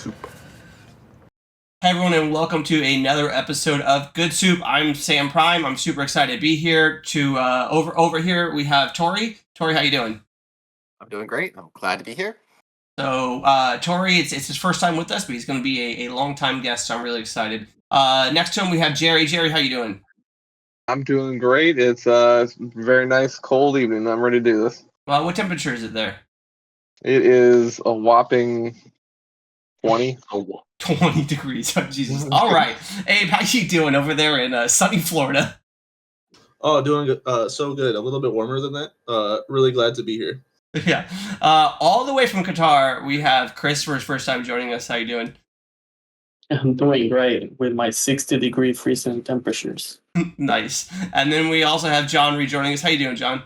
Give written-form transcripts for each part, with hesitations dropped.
Soup. Hey everyone, and welcome to another episode of Good Soup. I'm Sam Prime. I'm super excited to be here. Over here we have Torrey. Torrey, how you doing? I'm doing great. I'm glad to be here. So Torrey, it's his first time with us, but he's going to be a long-time guest, so I'm really excited. Next to him we have Jerry. Jerry, how you doing? I'm doing great. It's a very nice cold evening. I'm ready to do this. What temperature is it there? It is a whopping 20. 20 degrees. Oh, Jesus. All right. Abe, how you doing over there in sunny Florida? Oh, doing good. So good. A little bit warmer than that. Really glad to be here. Yeah. All the way from Qatar, we have Chris for his first time joining us. How you doing? I'm doing great with my 60-degree freezing temperatures. Nice. And then we also have John rejoining us. How you doing, John?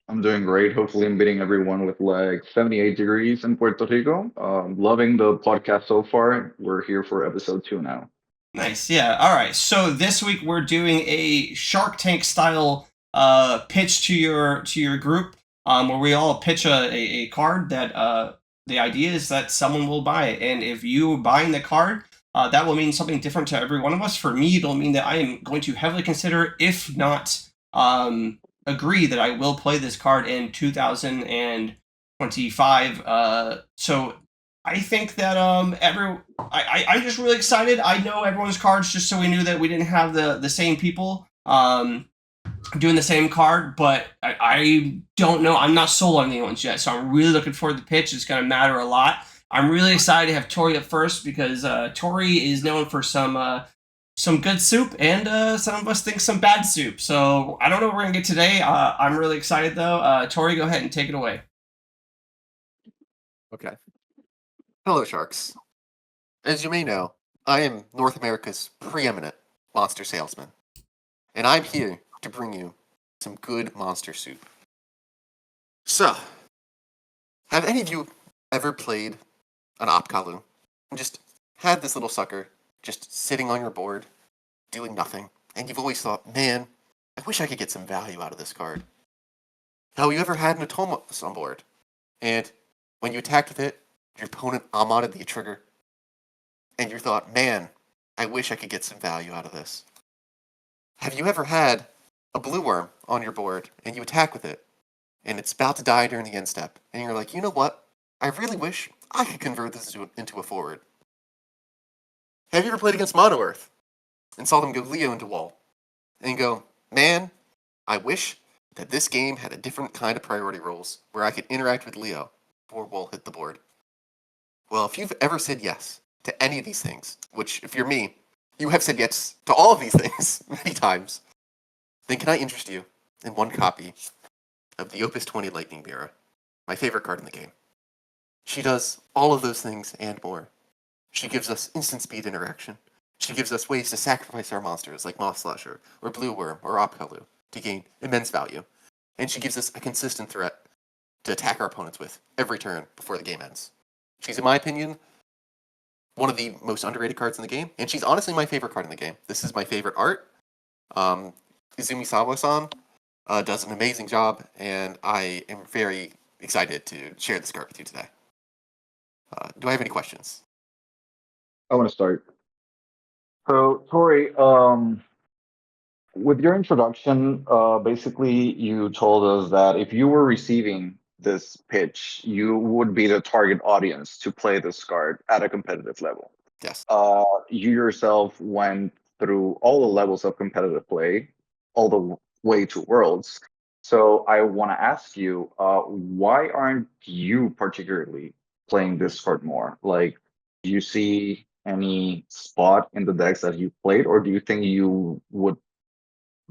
I'm doing great. Hopefully, I'm beating everyone with like 78 degrees in Puerto Rico. Loving the podcast so far. We're here for episode 2 now. Nice. Yeah. All right. So this week we're doing a Shark Tank style pitch to your group, where we all pitch a card that the idea is that someone will buy it, and if you buying the card, that will mean something different to every one of us. For me, it'll mean that I am going to heavily consider, if not agree, that I will play this card in 2025. So I think that I'm just really excited. I know everyone's cards, just so we knew that we didn't have the same people doing the same card, but I don't know. I'm not sold on anyone's yet, so I'm really looking forward to the pitch. It's going to matter a lot. I'm really excited to have Torrey up first because Torrey is known for some good soup, and some of us think some bad soup. So I don't know what we're going to get today. I'm really excited, though. Torrey, go ahead and take it away. Okay. Hello, Sharks. As you may know, I am North America's preeminent monster salesman, and I'm here to bring you some good monster soup. So, have any of you ever played an Opkalu and just had this little sucker just sitting on your board, doing nothing, and you've always thought, man, I wish I could get some value out of this card? Have you ever had an Atomos on board, and when you attacked with it, your opponent Amodded the trigger, and you thought, man, I wish I could get some value out of this? Have you ever had a blue worm on your board, and you attack with it, and it's about to die during the end step, and you're like, you know what? I really wish I could convert this into a forward. Have you ever played against Mono Earth and saw them go Leo into wall, and go, man, I wish that this game had a different kind of priority rules where I could interact with Leo before wall hit the board? Well, if you've ever said yes to any of these things, which, if you're me, you have said yes to all of these things many times, then can I interest you in one copy of the Opus 20 Lightning Mirror, my favorite card in the game. She does all of those things and more. She gives us instant speed interaction. She gives us ways to sacrifice our monsters like Moth Slasher, or Blue Worm, or Opkalu to gain immense value. And she gives us a consistent threat to attack our opponents with every turn before the game ends. She's, in my opinion, one of the most underrated cards in the game, and she's honestly my favorite card in the game. This is my favorite art. Izumi Sawa-san does an amazing job, and I am very excited to share this card with you today. Do I have any questions? I want to start. So, Tori, with your introduction, basically you told us that if you were receiving this pitch, you would be the target audience to play this card at a competitive level. Yes. You yourself went through all the levels of competitive play, all the way to Worlds. So I want to ask you, why aren't you particularly playing this card more? Like, do you see any spot in the decks that you played, or do you think you would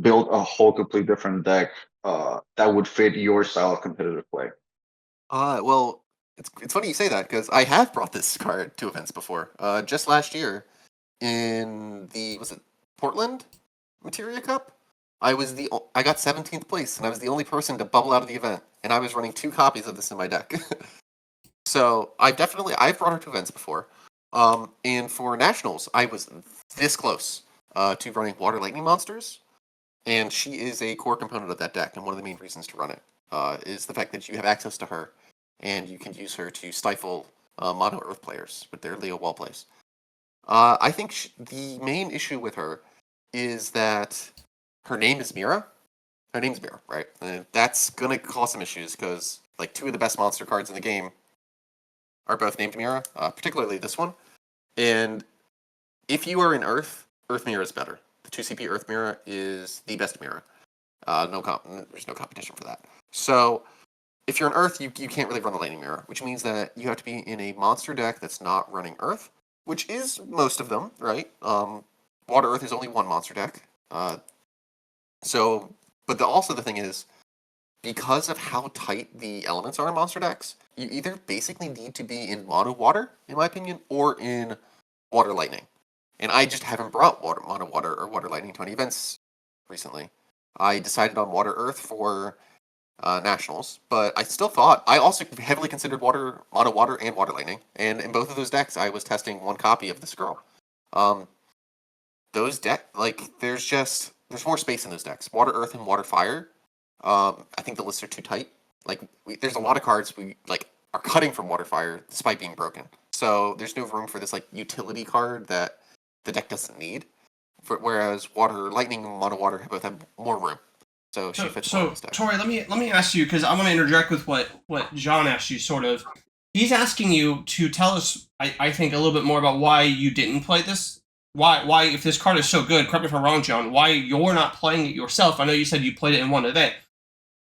build a whole completely different deck that would fit your style of competitive play? Well, it's funny you say that, because I have brought this card to events before. Just last year in the, was it Portland Materia Cup? I got 17th place, and I was the only person to bubble out of the event, and I was running 2 copies of this in my deck. So I've brought her to events before. And for Nationals, I was this close to running Water Lightning monsters, and she is a core component of that deck, and one of the main reasons to run it is the fact that you have access to her, and you can use her to stifle mono Earth players with their Leo Wall plays. I think the main issue with her is that her name is Mira. Her name's Mira, right? And that's gonna cause some issues because like two of the best monster cards in the game are both named Mira, particularly this one. And if you are in Earth, Earth Mira is better. The 2CP Earth Mira is the best Mira. There's no competition for that. So if you're in Earth, you can't really run the Lightning Mirror, which means that you have to be in a monster deck that's not running Earth, which is most of them, right? Water Earth is only one monster deck. But also the thing is, because of how tight the elements are in monster decks, you either basically need to be in mono water, in my opinion, or in water lightning. And I just haven't brought mono water or water lightning to any events recently. I decided on water earth for nationals, but I also heavily considered mono water and water lightning. And in both of those decks, I was testing one copy of this girl. Those there's more space in those decks. Water earth and water fire. I think the lists are too tight. There's a lot of cards we are cutting from water fire despite being broken. So there's no room for this utility card that the deck doesn't need. Whereas water lightning and mono water both have more room. So she fits well in this deck. Torrey, let me ask you, because I want to interject with what John asked you. Sort of, he's asking you to tell us, I think, a little bit more about why you didn't play this. Why, if this card is so good, correct me if I'm wrong, John, why you're not playing it yourself. I know you said you played it in one event,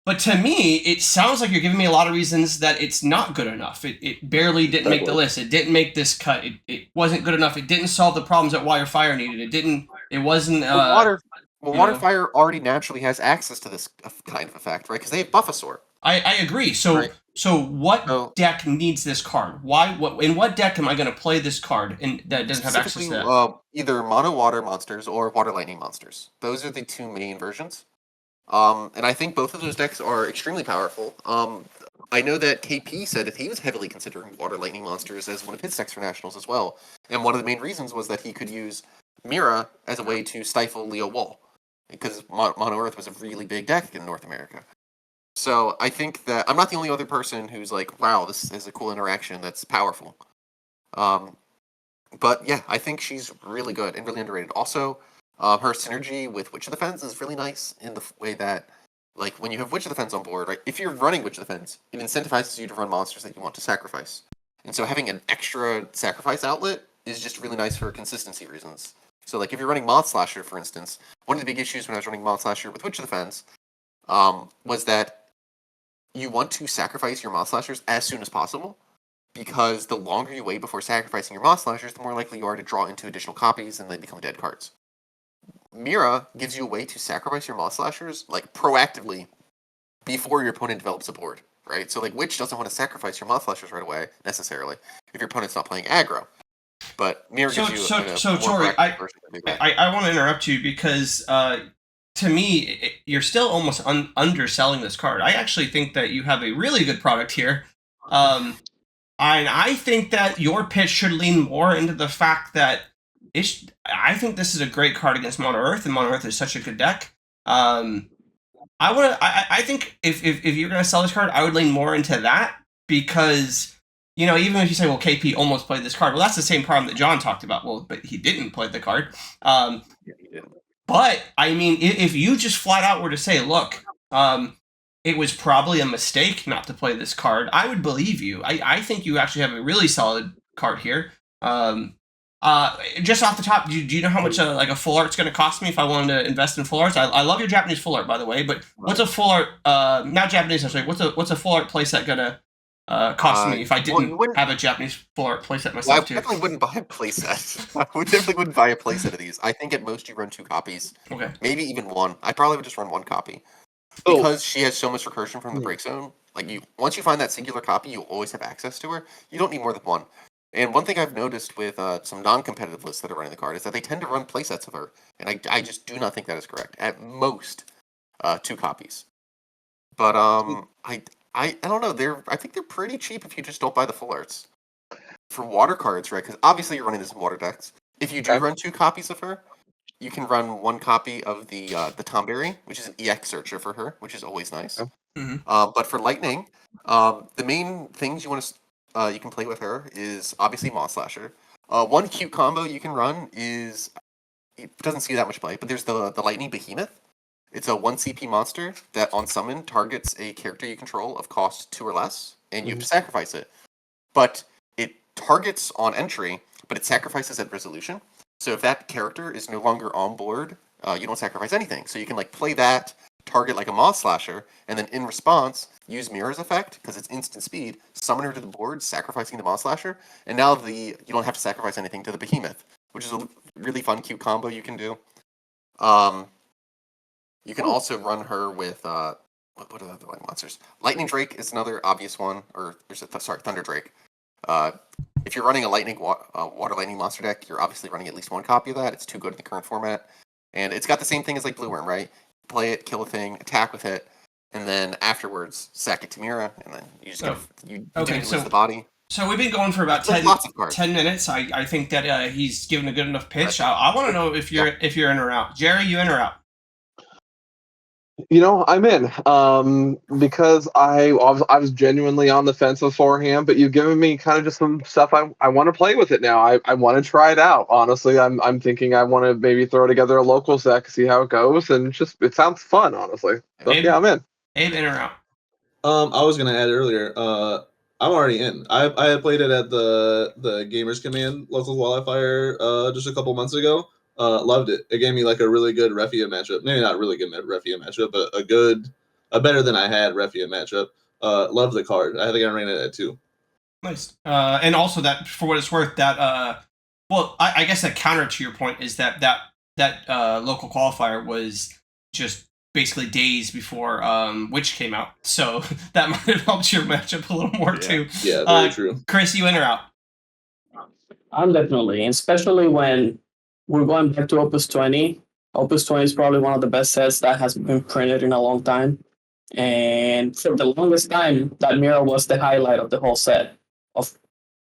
but to me, it sounds like you're giving me a lot of reasons that it's not good enough. It barely didn't make the list. It didn't make this cut. It wasn't good enough. It didn't solve the problems that Water Fire needed. It wasn't. Water Fire already naturally has access to this kind of effect, right? Because they have Buffasaur. I agree. So right. What deck needs this card? In what deck am I going to play this card and that doesn't have access to that? Either mono water monsters or water lightning monsters. Those are the two main versions. And I think both of those decks are extremely powerful. I know that KP said that he was heavily considering water lightning monsters as one of his decks for nationals as well. And one of the main reasons was that he could use Mira as a way to stifle Leo Wall, because Mono Earth was a really big deck in North America. So I think that I'm not the only other person who's like, wow, this is a cool interaction that's powerful. But yeah, I think she's really good and really underrated. Also, her synergy with Witch of the Fens is really nice in the way that, when you have Witch of the Fens on board, right? If you're running Witch of the Fens, it incentivizes you to run monsters that you want to sacrifice. And so having an extra sacrifice outlet is just really nice for consistency reasons. So, if you're running Moth Slasher, for instance, one of the big issues when I was running Moth Slasher with Witch of the Fens was that you want to sacrifice your Moth Slashers as soon as possible, because the longer you wait before sacrificing your Moth Slashers, the more likely you are to draw into additional copies and they become dead cards. Mira gives you a way to sacrifice your Moth Slashers, proactively before your opponent develops a board, right? So, Witch doesn't want to sacrifice your Moth Slashers right away, necessarily, if your opponent's not playing aggro. But Mira gives you so Torrey, I want to interrupt you because to me, you're still almost underselling this card. I actually think that you have a really good product here. And I think that your pitch should lean more into the fact that I think this is a great card against Mono Earth, and Mono Earth is such a good deck. I think if you're going to sell this card, I would lean more into that, because, even if you say, well, KP almost played this card, well, that's the same problem that John talked about. Well, but he didn't play the card. Yeah, he didn't. But, I mean, if you just flat out were to say, look, it was probably a mistake not to play this card, I would believe you. I think you actually have a really solid card here. Just off the top, do you know how much a full art's going to cost me if I wanted to invest in full arts? I love your Japanese full art, by the way, but what's a full art, not Japanese, I'm sorry, what's a full art playset going to cost me if I didn't have a Japanese full art playset myself, I definitely wouldn't buy a playset. I definitely wouldn't buy a playset of these. I think at most you run 2 copies. Okay. Maybe even 1. I probably would just run 1 copy. Because she has so much recursion from the break zone, once you find that singular copy, you always have access to her. You don't need more than 1. And one thing I've noticed with some non-competitive lists that are running the card is that they tend to run playsets of her. And I just do not think that is correct. At most, 2 copies. But I don't know. I think they're pretty cheap if you just don't buy the full arts. For water cards, right? Because obviously you're running this in water decks. If you do run 2 copies of her, you can run 1 copy of the Tomberry, which is an EX searcher for her, which is always nice. Mm-hmm. But for lightning, the main things you want to you can play with her is obviously Maw Slasher. One cute combo you can run is, it doesn't see that much play, but there's the Lightning Behemoth. It's a 1 CP monster that on summon targets a character you control of cost 2 or less, and you have to sacrifice it. But it targets on entry, but it sacrifices at resolution. So if that character is no longer on board, you don't sacrifice anything. So you can like play that, target like a Maw Slasher, and then in response, use Mirror's Effect, because it's instant speed, summon her to the board, sacrificing the Maw Slasher, and now you don't have to sacrifice anything to the Behemoth, which is a really fun, cute combo you can do. You can also run her with what are the other monsters? Lightning Drake is another obvious one, or Thunder Drake. If you're running a water lightning monster deck, you're obviously running at least one copy of that. It's too good in the current format, and it's got the same thing as like Blue Worm, right? Play it, kill a thing, attack with it, and then afterwards sack it to Mira, and then you just lose the body. So we've been going for about 10 minutes. I think that he's given a good enough pitch. I want to know if you're in or out. Jerry, you in or out? You know, I'm in because I was genuinely on the fence beforehand, but you've given me kind of just some stuff I want to play with it now. I want to try it out. Honestly, I'm thinking I want to maybe throw together a local deck, see how it goes, and it sounds fun. Honestly, so, yeah, I'm in. Abe, in or out? I was gonna add earlier. I'm already in. I had played it at the Gamers Command local qualifier just a couple months ago. Loved it. It gave me like a really good Refia matchup. Maybe not really good Refia matchup, but a better than I had Refia matchup. Love the card. I think I ran it at 2. Nice. And also that, for what it's worth, that I guess that counter to your point is that local qualifier was just basically days before Witch came out, so that might have helped your matchup a little more too. Yeah, very true. Chris, you in or out? I'm definitely in, especially when we're going back to Opus 20. Opus 20 is probably one of the best sets that has been printed in a long time. And for the longest time, that mirror was the highlight of the whole set.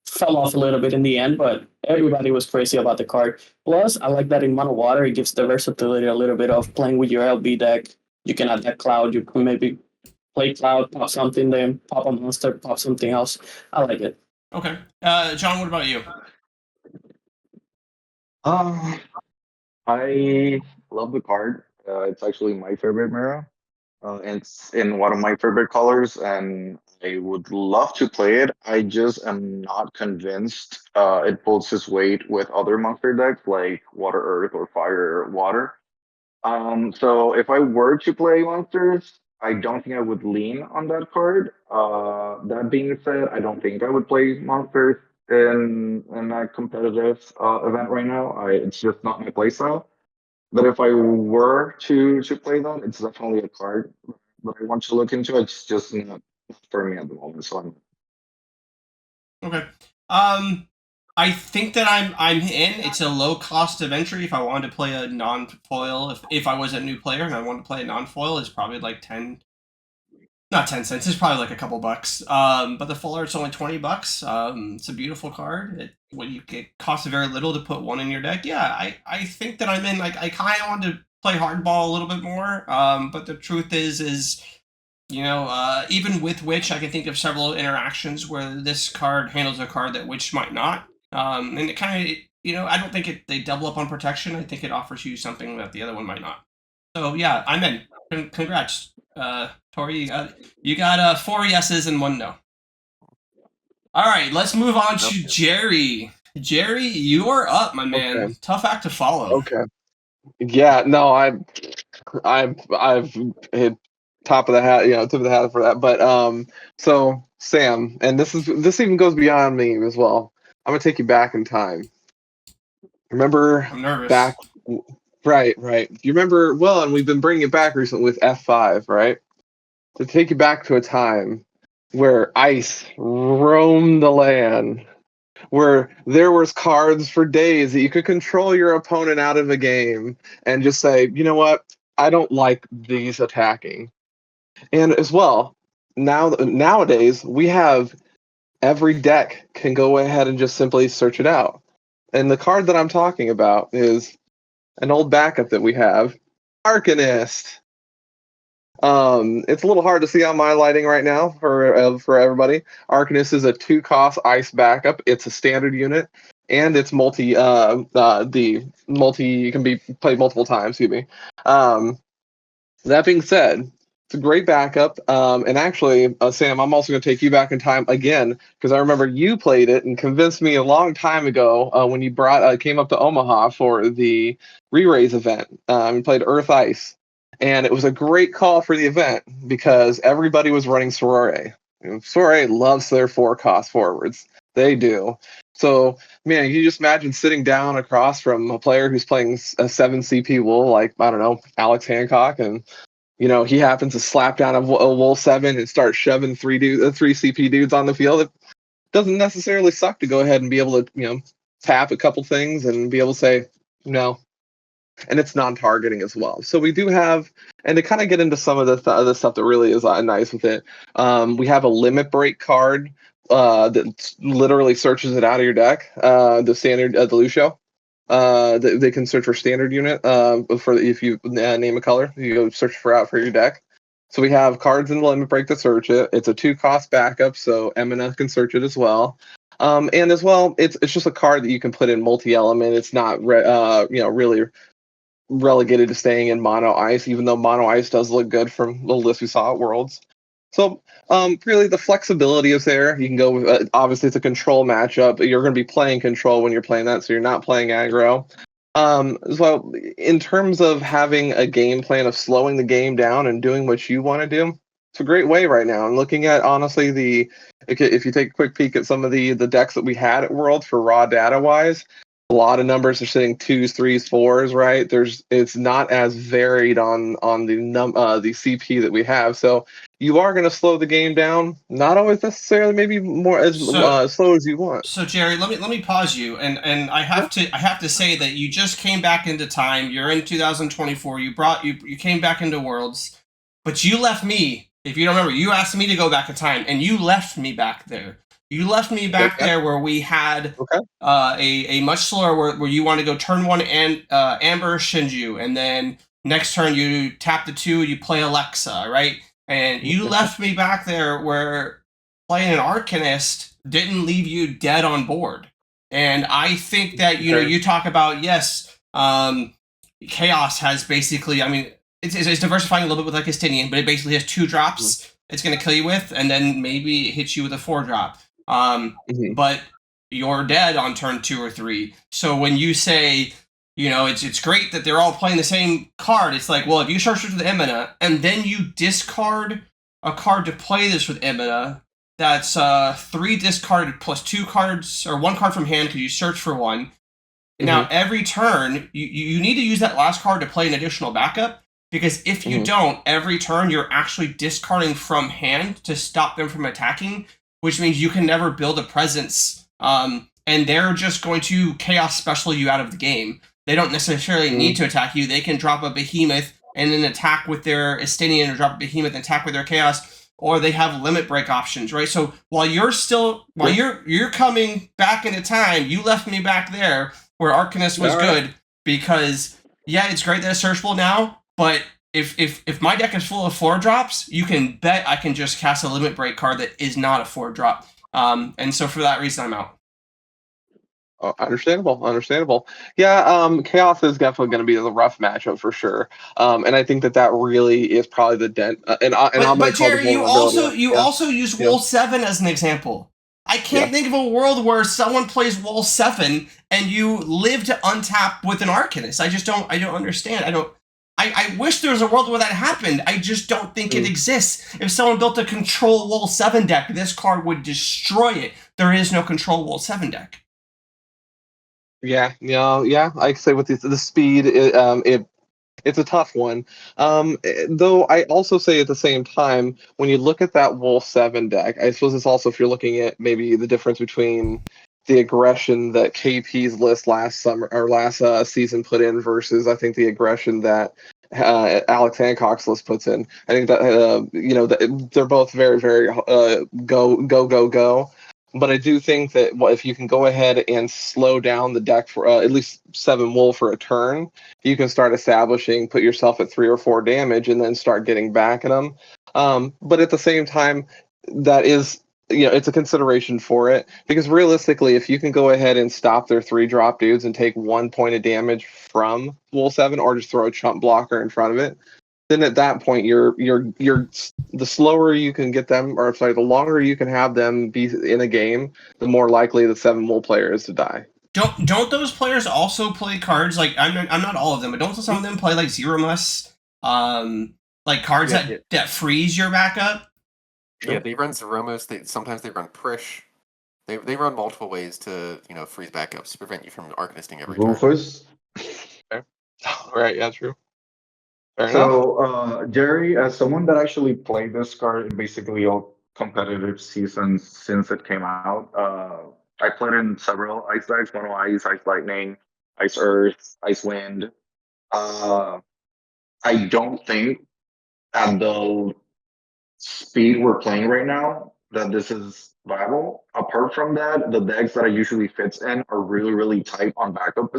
Fell off a little bit in the end, but everybody was crazy about the card. Plus, I like that in Mono Water, it gives the versatility a little bit of playing with your LB deck. You can add that Cloud, you can maybe play Cloud, pop something, then pop a monster, pop something else. I like it. Okay. John, what about you? I love the card. It's actually my favorite mirror. It's in one of my favorite colors, and I would love to play it. I just am not convinced it pulls its weight with other monster decks like Water Earth or Fire Water. So if I were to play monsters, I don't think I would lean on that card. That being said, I don't think I would play monsters in a competitive event right now. It's just not my playstyle. But if I were to play them, it's definitely a card that I want to look into. It's just not for me at the moment. So I'm Okay. I think that I'm in. It's a low cost of entry. If I wanted to play a non-foil, if I was a new player and I wanted to play a non-foil, it's probably like 10 cents. It's probably like a couple bucks. But the full art's only $20. It's a beautiful card. It costs very little to put one in your deck. Yeah, I think that I'm in. Like, I kind of want to play hardball a little bit more. But the truth is even with Witch, I can think of several interactions where this card handles a card that Witch might not. And it kind of, I don't think they double up on protection. I think it offers you something that the other one might not. So yeah, I'm in. Congrats, Torrey. You got 4 yeses and 1 no. All right, let's move on to Jerry. Jerry, you are up, my man. Okay. Tough act to follow. Okay. Yeah. No, I've hit top of the hat, tip of the hat for that. But so Sam, and this even goes beyond me as well. I'm gonna take you back in time. Remember I'm nervous. back, right? You remember well, and we've been bringing it back recently with F5, right? To take you back to a time where ice roamed the land, where there was cards for days that you could control your opponent out of a game and just say, you know what, I don't like these attacking. And as well, nowadays we have every deck can go ahead and just simply search it out. And the card that I'm talking about is an old backup that we have, Arcanist. It's a little hard to see on my lighting right now for everybody. Arcanist is a 2-cost ice backup. It's a standard unit, and it's multi can be played multiple times. Excuse me. That being said, it's a great backup. And actually, Sam, I'm also going to take you back in time again because I remember you played it and convinced me a long time ago when you came up to Omaha for the Re-Raise event. You played Earth Ice, and it was a great call for the event because everybody was running Sorare. Sorare loves their 4-cost forwards. They do. So, man, you just imagine sitting down across from a player who's playing a 7 CP Wool, like, I don't know, Alex Hancock, and he happens to slap down a Wool 7 and start shoving 3 CP dudes on the field. It doesn't necessarily suck to go ahead and be able to, tap a couple things and be able to say, no. And it's non-targeting as well. So we do have, and to kind of get into some of the other stuff that really is nice with it, we have a limit break card that literally searches it out of your deck. The standard, the Lucio. They can search for standard unit if you name a color, you go search out for your deck. So we have cards in the limit break that search it. It's a 2-cost backup, so Emina can search it as well. And as well, it's just a card that you can put in multi-element. It's not really relegated to staying in mono ice, even though mono ice does look good from the list we saw at Worlds. So really the flexibility is there. You can go with, obviously it's a control matchup. You're going to be playing control when you're playing that, so you're not playing aggro. So in terms of having a game plan of slowing the game down and doing what you want to do, it's a great way right now. And looking at, honestly, if you take a quick peek at some of the decks that we had at Worlds for raw data wise, a lot of numbers are sitting 2s, 3s, 4s, right? It's not as varied on the CP that we have. So you are going to slow the game down, not always necessarily maybe more as slow as you want. So Jerry, let me pause you, and I have to say that you just came back into time. You're in 2024. You came back into Worlds, but you left me. If you don't remember, you asked me to go back in time, and you left me back there. You left me back there where we had a much slower where you want to go turn 1 and Amber Shinju, and then next turn you tap the 2, you play Alexa, right? And you left me back there where playing an Arcanist didn't leave you dead on board. And I think that you talk about Chaos has basically, I mean, it's diversifying a little bit with like Estinian, but it basically has 2 drops it's going to kill you with, and then maybe it hits you with a 4 drop. But you're dead on turn 2 or 3. So when you say, it's great that they're all playing the same card, it's like, well, if you search with Emina and then you discard a card to play this with Emina, that's 3 discarded plus 2 cards, or 1 card from hand because you search for 1. Now, every turn, you need to use that last card to play an additional backup, because if you don't, every turn you're actually discarding from hand to stop them from attacking, which means you can never build a presence, and they're just going to Chaos Special you out of the game. They don't necessarily need to attack you. They can drop a Behemoth and then attack with their Estinian, or drop a Behemoth and attack with their Chaos, or they have limit break options, right? So while you're coming back into time, you left me back there where Arcanist was good, because it's great that it's searchable now, but if my deck is full of 4 drops, you can bet I can just cast a limit break card that is not a 4 drop. And so for that reason, I'm out. Oh, understandable. Yeah, Chaos is definitely going to be the rough matchup for sure. And I think that really is probably the dent. But Jerry, you also use Wool 7 as an example. I can't think of a world where someone plays Wool 7 and you live to untap with an Arcanist. I don't understand. I wish there was a world where that happened. I just don't think it exists. If someone built a control Wool 7 deck, this card would destroy it. There is no control Wool 7 deck. Yeah. I say with the speed, it's a tough one. Though I also say at the same time, when you look at that Wool 7 deck, I suppose it's also, if you're looking at maybe the difference between the aggression that KP's list last season put in versus I think the aggression that Alex Hancock's list puts in. I think that they're both very, very go. But I do think that if you can go ahead and slow down the deck for at least 7 wool for a turn, you can start establishing, put yourself at 3 or 4 damage, and then start getting back at them. But at the same time, that is, it's a consideration for it, because realistically, if you can go ahead and stop their 3-drop dudes and take 1 point of damage from wool 7, or just throw a chump blocker in front of it, then at that point you're the slower you can get them, or sorry, the longer you can have them be in a game, the more likely the 7 wool player is to die. Don't those players also play cards like I'm not all of them, but don't some of them play like Zero Muss, like cards that freeze your backup? Yeah, they run Zeromos. Sometimes they run Prish. They run multiple ways to freeze backups to prevent you from Arcanisting every turn. Rufus. Right? Yeah, true. Fair enough. So, Jerry, as someone that actually played this card in basically all competitive seasons since it came out, I played in several ice decks: Mono Ice, Ice Lightning, Ice Earth, Ice Wind. I don't think at the speed we're playing right now that this is viable. Apart from that, the decks that it usually fits in are really, really tight on backup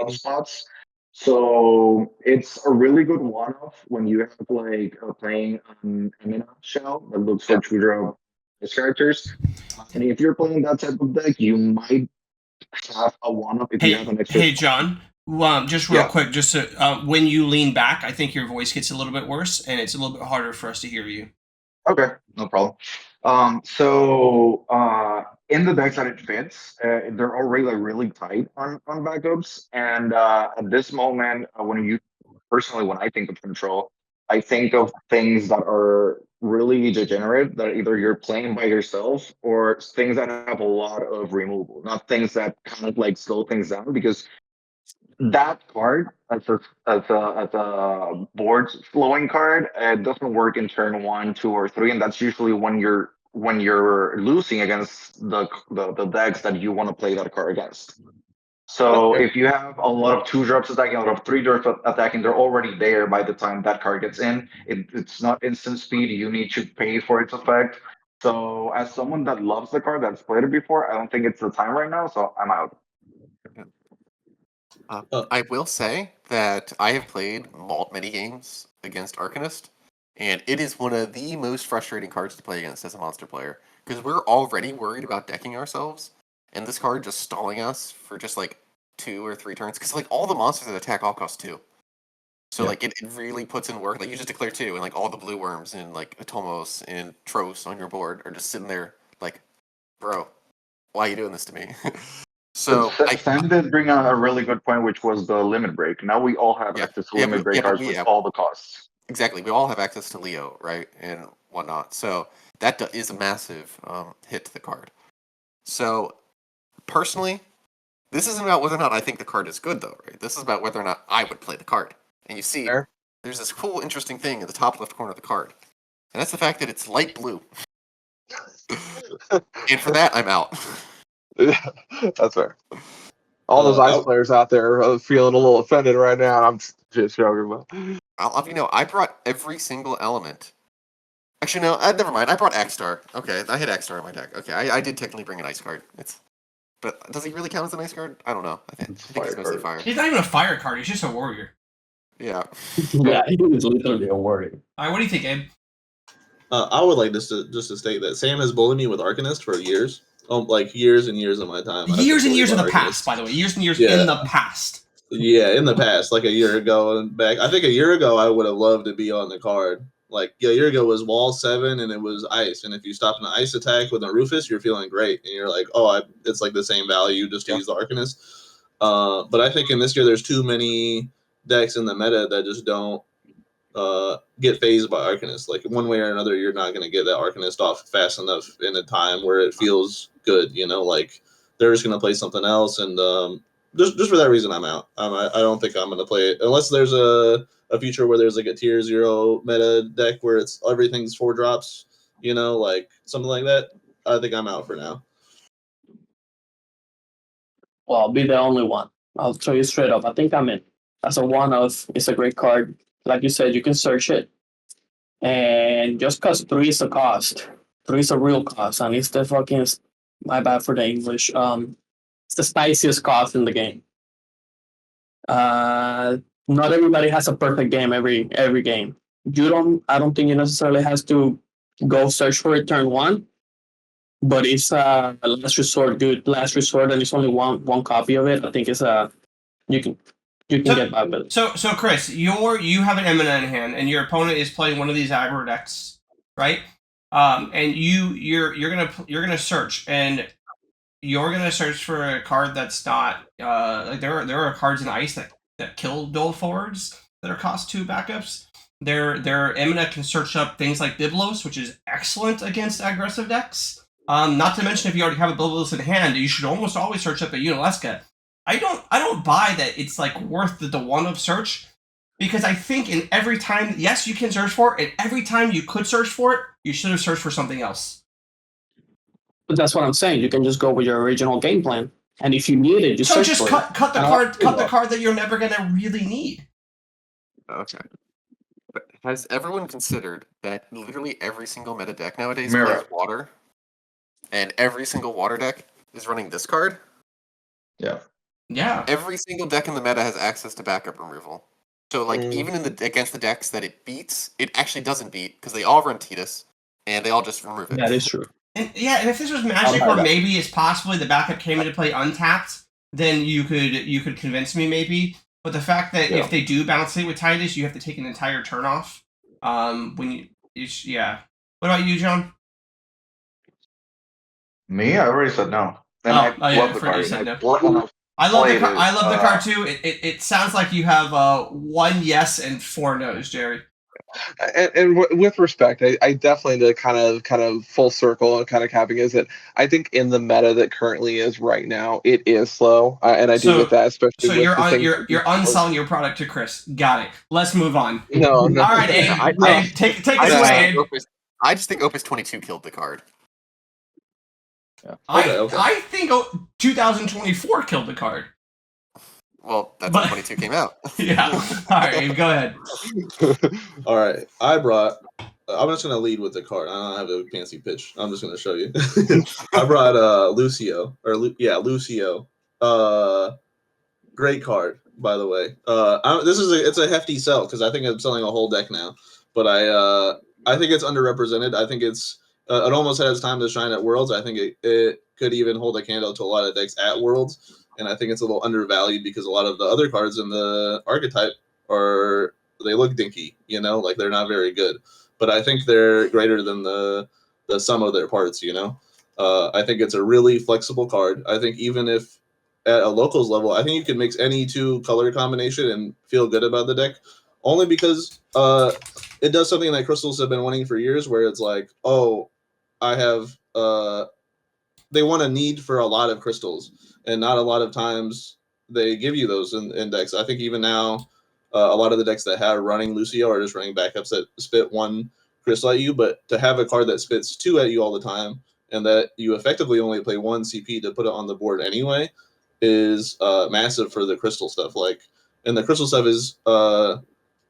spots. So it's a really good one-off when you have like playing Emina shell that looks for two-drop characters. And if you're playing that type of deck, you might have a one-off if you have an extra. Hey, John. Just real quick, just so, when you lean back, I think your voice gets a little bit worse, and it's a little bit harder for us to hear you. Okay, no problem. So in the decks that it fits, they're already like really tight on backups. And at this moment, when I think of control, I think of things that are really degenerate, that either you're playing by yourself or things that have a lot of removal, not things that kind of like slow things down, because that card as a board flowing card, it doesn't work in turn 1, 2, or 3, and that's usually when you're losing against the decks that you want to play that card against. So if you have a lot of 2-drops attacking, a lot of 3-drops attacking, they're already there by the time that card gets in. It's not instant speed. You need to pay for its effect. So as someone that loves the card, that's played it before, I don't think it's the time right now, so I'm out. I will say that I have played many games against Arcanist, and it is one of the most frustrating cards to play against as a monster player, because we're already worried about decking ourselves, and this card just stalling us for just like 2 or 3 turns, because like all the monsters that attack all cost 2. So like it really puts in work. Like you just declare 2, and like all the blue worms and like Atomos and Tros on your board are just sitting there like, bro, why are you doing this to me? So Sam did bring a really good point, which was the limit break. Now we all have access to limit break cards with all the costs. Exactly, we all have access to Leo, right, and whatnot. So that is a massive hit to the card. So personally, this isn't about whether or not I think the card is good, though, right? This is about whether or not I would play the card. And you see, there's this cool, interesting thing in the top left corner of the card, and that's the fact that it's light blue. And for that, I'm out. That's fair. All those ice players out there are feeling a little offended right now. I'm just joking about. I'll have you know, I brought every single element. Actually, no, never mind. I brought Axstar. Okay, I had Axstar in my deck. Okay, I did technically bring an ice card. But does he really count as an ice card? I don't know. I think he's mostly fire. He's not even a fire card. He's just a warrior. Yeah. Yeah, he was literally a warrior. All right, what do you think, Abe? I would like just to state that Sam has bullied me with Arcanist for years. Like years and years of my time. Years and years in the past, by the way. Years and years in the past. Yeah, in the past, like a year ago and back. I think a year ago I would have loved to be on the card. Like a year ago was wall 7 and it was ice. And if you stopped an ice attack with a Rufus, you're feeling great. And you're like, it's like the same value just to use the Arcanist. But I think in this year there's too many decks in the meta that just don't get phased by Arcanist. Like one way or another, you're not going to get that Arcanist off fast enough in a time where it feels good. Like they're just going to play something else, and just for that reason, I'm out. I don't think I'm going to play it unless there's a future where there's like a tier 0 meta deck where it's everything's 4 drops. Like something like that. I think I'm out for now. Well, I'll be the only one. I'll tell you straight up. I think I'm in. As a one-off, it's a great card. Like you said, you can search it. And just because 3 is a cost, 3 is a real cost, and it's the fucking My bad for the English. It's the spiciest cost in the game. Not everybody has a perfect game every game. I don't think you necessarily has to go search for it turn one, but it's a last resort, good last resort, and it's only one copy of it. I think it's you can get by with it. So Chris, you have an Emina in hand, and your opponent is playing one of these aggro decks, right? And you're gonna search, and you're gonna search for a card that's not like there are cards in Ice that kill dual forwards that are cost 2 backups. Their Emina can search up things like Biblos, which is excellent against aggressive decks. Not to mention, if you already have a Biblos in hand, you should almost always search up a Unalesca. I don't buy that it's like worth the 1 of search, because I think in every time, yes, you can search for it, and every time you could search for it, you should have searched for something else. But that's what I'm saying. You can just go with your original game plan, and if you need it, you So search just for cut the it. card that you're never gonna really need. Okay. But has everyone considered that literally every single meta deck nowadays Mirror. plays water? And every single water deck is running this card? Yeah. Yeah. Every single deck in the meta has access to backup removal. So, like, even in against the decks that it beats, it actually doesn't beat, because they all run Tidus, and they all just remove it. That is true. And if this was Magic, where maybe it's possibly the backup came into play untapped, then you could convince me maybe. But the fact that if they do bounce it with Tidus, you have to take an entire turn off. When yeah. What about you, John? Me, I already said no. And I love the card. I love the card too. It sounds like you have 1 yes and 4 no's, Jerry. And with respect, I definitely to kind of full circle and kind of capping is that I think in the meta that currently is right now, it is slow, and I do get that, especially. So you're unselling your product to Chris. Got it. Let's move on. No. All right, Abe, take us away, Abe. I just think Opus 22 killed the card. Yeah. I think 2024 killed the card. Well, that's when 22 came out. Yeah. All right, Abe, go ahead. All right. I'm just going to lead with the card. I don't have a fancy pitch. I'm just going to show you. I brought Lucio. Lucio. Great card, by the way. It's a hefty sell, because I think I'm selling a whole deck now. But I think it's underrepresented. I think it's it almost has time to shine at Worlds. I think it could even hold a candle to a lot of decks at Worlds. And I think it's a little undervalued, because a lot of the other cards in the archetype they look dinky, like they're not very good. But I think they're greater than the sum of their parts, I think it's a really flexible card. I think even if at a locals level, I think you can mix any 2 color combination and feel good about the deck, only because it does something that Crystals have been wanting for years, where it's like, oh, I have they want a need for a lot of crystals, and not a lot of times they give you those in decks. I think even now, a lot of the decks that have running Lucio are just running backups that spit 1 crystal at you, but to have a card that spits 2 at you all the time, and that you effectively only play 1 CP to put it on the board anyway, is massive for the crystal stuff. And the crystal stuff is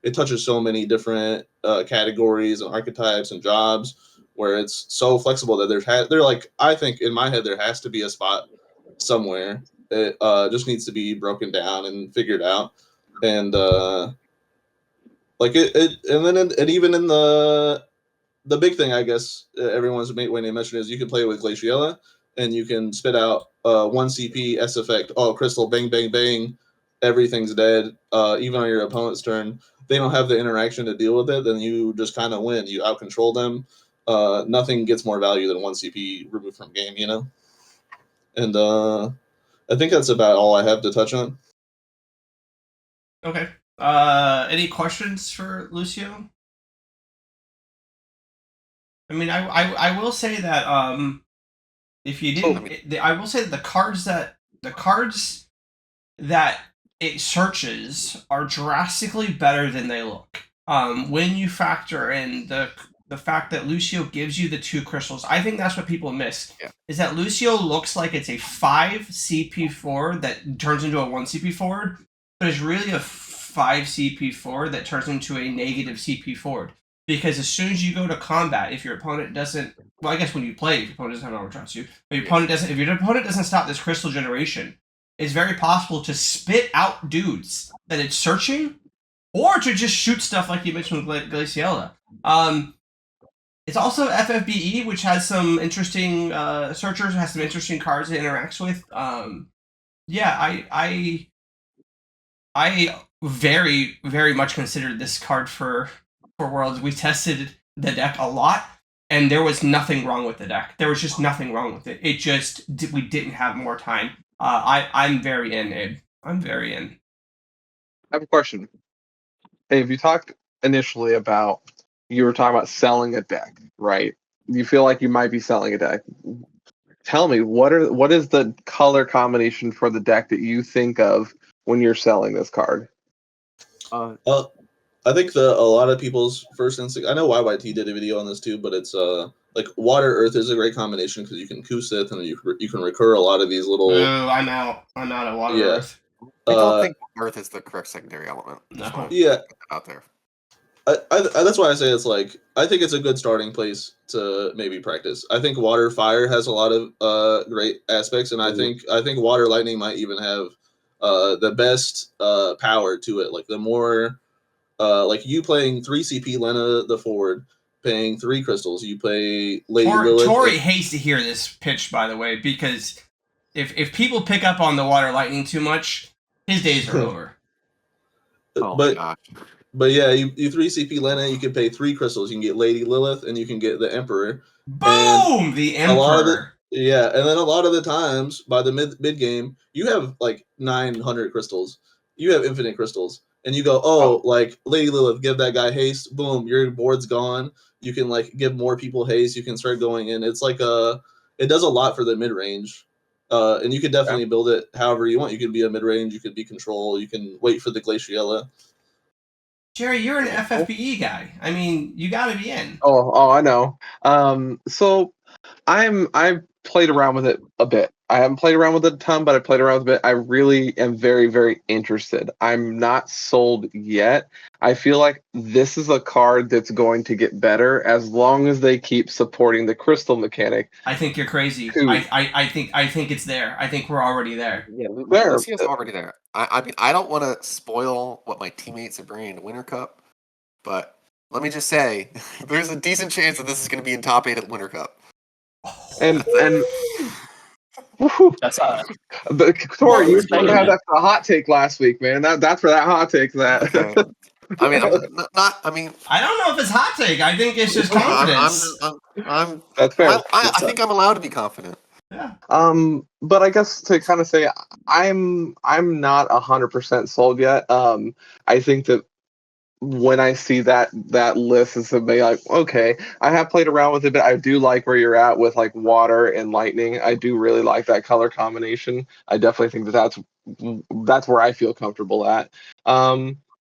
it touches so many different categories and archetypes and jobs, where it's so flexible that I think in my head there has to be a spot somewhere. It just needs to be broken down and figured out, and even in the big thing, I guess everyone's when they mention is you can play it with Glaciella, and you can spit out 1 CP S effect. Oh, crystal, bang, bang, bang, everything's dead. Even on your opponent's turn, they don't have the interaction to deal with it. Then you just kind of win. You out control them. Nothing gets more value than 1 CP removed from game, And I think that's about all I have to touch on. Okay. Any questions for Lucio? I mean, I will say that if you didn't, I will say that the cards that it searches are drastically better than they look. When you factor in the fact that Lucio gives you the 2 crystals, I think that's what people miss. Yeah. Is that Lucio looks like it's a 5 CP forward that turns into a 1 CP forward, but it's really a 5 CP forward that turns into a negative CP forward. because as soon as you go to combat, if your opponent doesn't, well, I guess when you play, if your opponent doesn't have armor trounce you, but if your opponent doesn't stop this crystal generation, it's very possible to spit out dudes that it's searching, or to just shoot stuff like you mentioned with Glaciella. It's also FFBE, which has some interesting searchers, has some interesting cards it interacts with. I very, very much considered this card for Worlds. We tested the deck a lot, and there was nothing wrong with the deck. There was just nothing wrong with it. It just, we didn't have more time. I'm very in, Abe. I'm very in. I have a question. Hey, you talked initially about, you were talking about selling a deck, right? You feel like you might be selling a deck. Tell me, what is the color combination for the deck that you think of when you're selling this card? I think a lot of people's first instinct. I know YYT did a video on this too, but it's like water earth is a great combination because you can Kusith and you can recur a lot of these little. Oh, I'm out at water earth. I don't think earth is the correct secondary element. No. Yeah, out there. That's why I say it's like, I think it's a good starting place to maybe practice. I think water fire has a lot of great aspects, and I think water lightning might even have the best power to it. Like the more like you playing 3 CP Lena the forward, paying 3 crystals, you play Lady Lilith. Torrey hates to hear this pitch, by the way, because if people pick up on the water lightning too much, his days are over. But yeah, you 3 CP Lena, you can pay 3 crystals. You can get Lady Lilith, and you can get the Emperor. Boom! The Emperor. And then a lot of the times by the mid game, you have like 900 crystals. You have infinite crystals, and you go, like Lady Lilith, give that guy haste. Boom, your board's gone. You can like give more people haste. You can start going in. It's like it does a lot for the mid range, and you can definitely build it however you want. You could be a mid range. You could be control. You can wait for the Glaciella. Jerry, you're an FFBE guy. I mean, you got to be in. Oh, I know. So I've played around with it a bit. I haven't played around with it a ton, but I played around with it a bit. I really am very, very interested. I'm not sold yet. I feel like this is a card that's going to get better as long as they keep supporting the crystal mechanic. I think you're crazy. I think it's there. I think we're already there. Yeah, Lucia's already there. I mean, I don't want to spoil what my teammates are bringing to Winter Cup, but let me just say, there's a decent chance that this is going to be in top 8 at Winter Cup. And That's all. But Torrey, you were supposed to have that for a hot take last week, man. That's where that hot take's at. Okay. I mean, I mean, I don't know if it's hot take. I think it's just confidence. That's fair. I think I'm allowed to be confident. Yeah. But I guess to kind of say, I'm not 100% sold yet. I think that when I see that list, it's something like, okay, I have played around with it, but I do like where you're at with like water and lightning. I do really like that color combination. I definitely think that's where I feel comfortable at.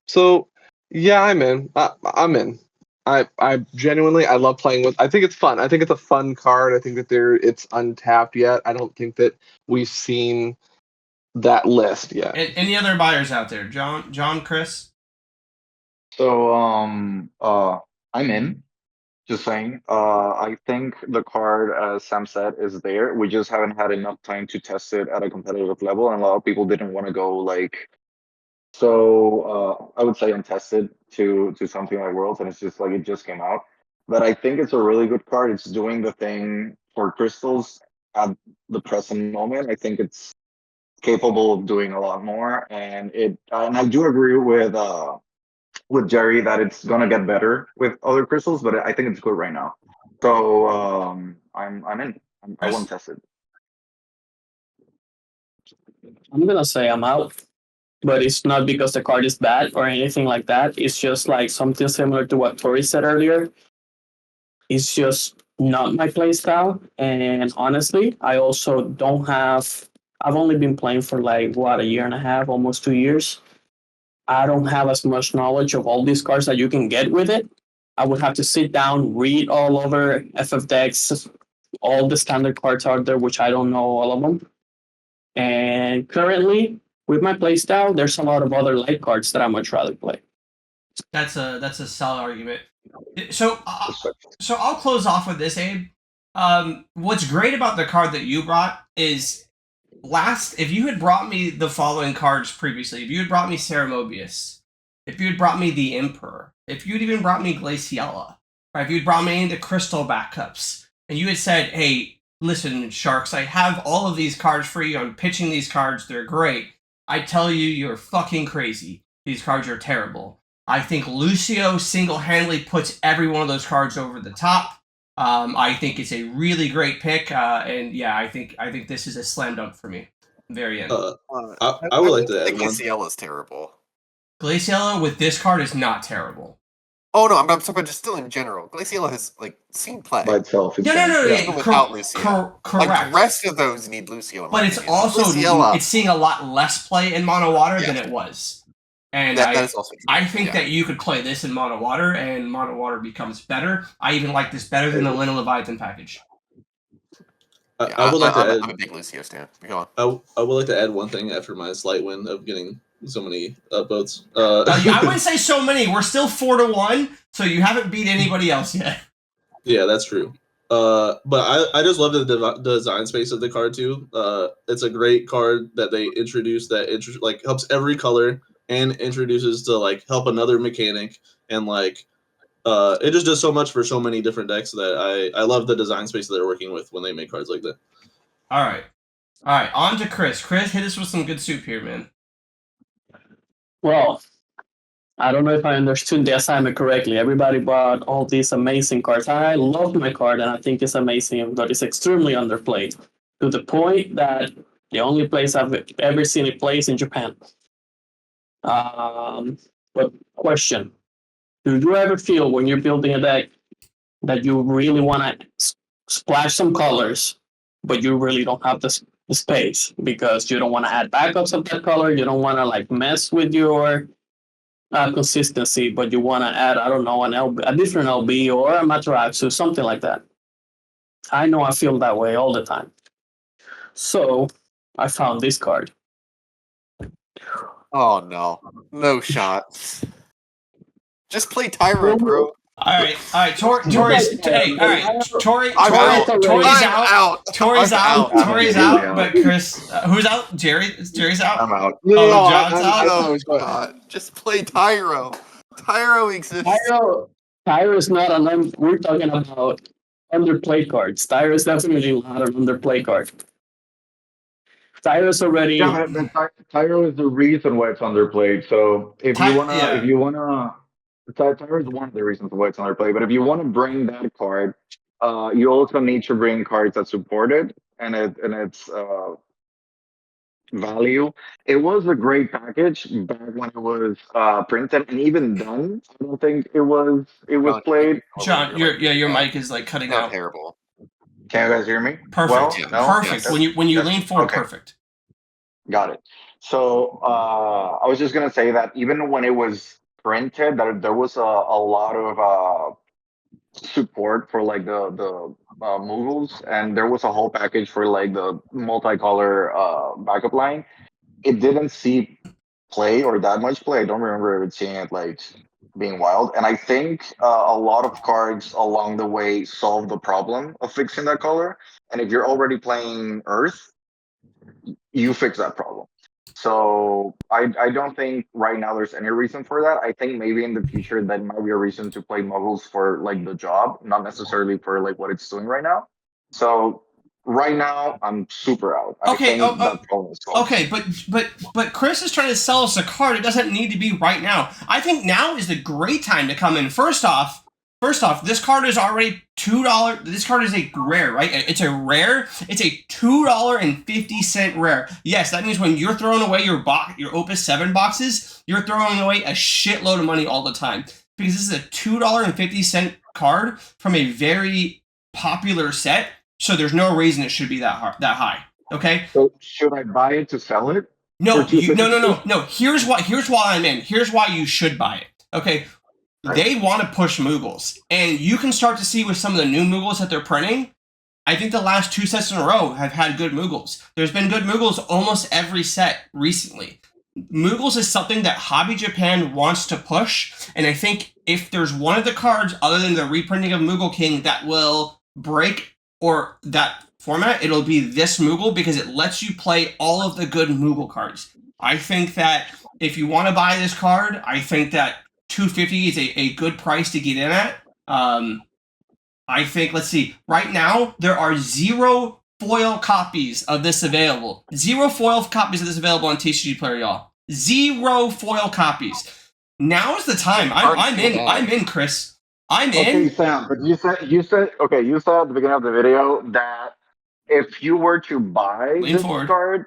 So yeah, I'm in. I'm in. I genuinely, I love playing with. I think it's fun. I think it's a fun card. I think that it's untapped yet. I don't think that we've seen that list yet. Any other buyers out there? John, Chris? So I'm in. Just saying. I think the card, as Sam said, is there. We just haven't had enough time to test it at a competitive level, and a lot of people didn't want to go like. So I would say untested to something like Worlds, and it's just like it just came out. But I think it's a really good card. It's doing the thing for crystals at the present moment. I think it's capable of doing a lot more, and I do agree with Jerry that it's gonna get better with other crystals, but I think it's good right now. So I'm in. I want to test it. I'm gonna say I'm out, but it's not because the card is bad or anything like that. It's just like something similar to what Torrey said earlier. It's just not my play style, and honestly, I also don't have. I've only been playing for like a year and a half, almost 2 years. I don't have as much knowledge of all these cards that you can get with it. I would have to sit down, read all over FF decks, all the standard cards out there, which I don't know all of them. And currently, with my playstyle, there's a lot of other light cards that I much rather play. That's a solid argument. So I'll close off with this, Abe. What's great about the card that you brought is if you had brought me the following cards previously, if you had brought me Sarah Mobius, if you had brought me the Emperor, if you'd even brought me Glaciella, or if you'd brought me into Crystal backups, and you had said, hey, listen, Sharks, I have all of these cards for you, I'm pitching these cards, they're great. I tell you, you're fucking crazy. These cards are terrible. I think Lucio single-handedly puts every one of those cards over the top. I think it's a really great pick, and yeah, I think this is a slam dunk for me. Very end. I would like to add one. Glaciella is terrible. Glaciella with this card is not terrible. Oh no, I'm talking about just still in general. Glaciella has like seen play. By itself. No. Even without Lucio. Correct. Like the rest of those need Lucio. But it's also it's seeing a lot less play in mono water than it was. And that is also true. I think that you could play this in mono water, and mono water becomes better. I even like this better than the Lina Leviathan package. I would like to add. I'm a big Lucio stan. Go on. I would like to add one thing after my slight win of getting so many votes. I wouldn't say so many. We're still 4-1, so you haven't beat anybody else yet. Yeah, that's true. But I just love the design space of the card too. It's a great card that they introduced that like helps every color and introduces to like help another mechanic, and like it just does so much for so many different decks that I love the design space that they're working with when they make cards like that. All right, on to Chris. Chris, hit us with some good soup here, man. Well, I don't know if I understood the assignment correctly. Everybody bought all these amazing cards. I love my card, and I think it's amazing, but it's extremely underplayed to the point that the only place I've ever seen it play is in Japan. But question, do you ever feel when you're building a deck that you really want to splash some colors, but you really don't have the space because you don't want to add backups of that color, you don't want to like mess with your consistency, but you want to add, I don't know, a different LB or a Mataraxu, something like that? I know I feel that way all the time. So I found this card. Oh no, no shot. Just play Tyro, bro. All right. Torrey's out. But Chris, who's out? Jerry's out. I'm out. Oh, John's out. God. Just play Tyro. Tyro exists. Tyro is not we're talking about underplay cards. Tyro is definitely not an underplay card. Tyro's already. Yeah, Tyro is the reason why it's underplayed. So if you wanna, Tyro is one of the reasons why it's underplayed. But if you want to bring that card, you also need to bring cards that support it and its value. It was a great package back when it was printed, and even then, I don't think it was played. John, your mic is like cutting out. Terrible. Can you guys hear me? Perfect. Well, no? Perfect. Yes. When you lean forward, okay. Perfect. Got it. So I was just gonna say that even when it was printed, that there was a lot of support for like the Mughals, and there was a whole package for like the multicolor backup line. It didn't see play or that much play. I don't remember ever seeing it like being wild, and I think a lot of cards along the way solved the problem of fixing that color. And if you're already playing Earth, you fix that problem. So I don't think right now there's any reason for that. I think maybe in the future that might be a reason to play Muggles for like the job, not necessarily for like what it's doing right now. So right now I'm super out. Okay, but Chris is trying to sell us a card. It doesn't need to be right now. I think now is the great time to come in. First off, this card is already $2. This card is a rare, right? It's a rare. It's a $2.50 rare. Yes, that means when you're throwing away your Opus 7 boxes, you're throwing away a shitload of money all the time, because this is a $2.50 card from a very popular set. So there's no reason it should be that high. Okay. So should I buy it to sell it? No. Here's why I'm in. Here's why you should buy it. Okay. They want to push Mughals, and you can start to see with some of the new Mughals that they're printing. I think the last 2 sets in a row have had good Mughals. There's been good Mughals almost every set recently. Moogles is something that Hobby Japan wants to push, and I think if there's one of the cards other than the reprinting of Moogle King that will break or that format, it'll be this Moogle because it lets you play all of the good Moogle cards. I think that if you want to buy this card, I think that $250 is a good price to get in at. I think, let's see, right now there are 0 foil copies of this available. 0 foil copies of this available on TCG Player, y'all. 0 foil copies. Now is the time. I'm in, Chris. I'm in. Okay, Sam, but you said at the beginning of the video that if you were to buy Lean this forward. card,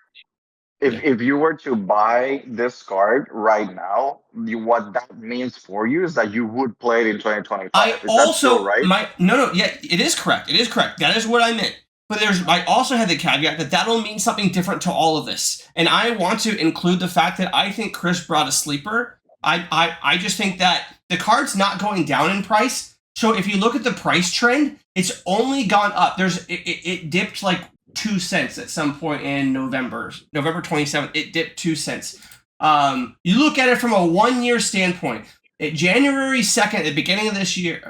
if you were to buy this card right now, what that means for you is that you would play it in 2025. Is that still right? Yeah, it is correct. It is correct. That is what I meant. But I also had the caveat that that'll mean something different to all of this. And I want to include the fact that I think Chris brought a sleeper. I just think that the card's not going down in price. So if you look at the price trend, it's only gone up. It dipped like 2 cents at some point in November 27th. It dipped 2 cents. You look at it from a 1 year standpoint. At January 2nd, at the beginning of this year,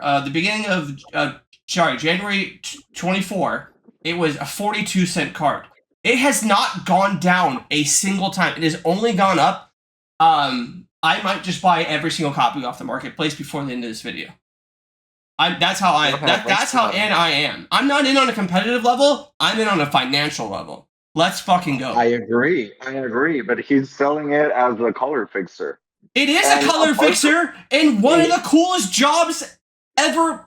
January 24, it was a 42-cent card. It has not gone down a single time. It has only gone up. I might just buy every single copy off the marketplace before the end of this video. That's how in I am. I'm not in on a competitive level. I'm in on a financial level. Let's fucking go. I agree, but he's selling it as a color fixer. It is a color fixer and one of the coolest jobs ever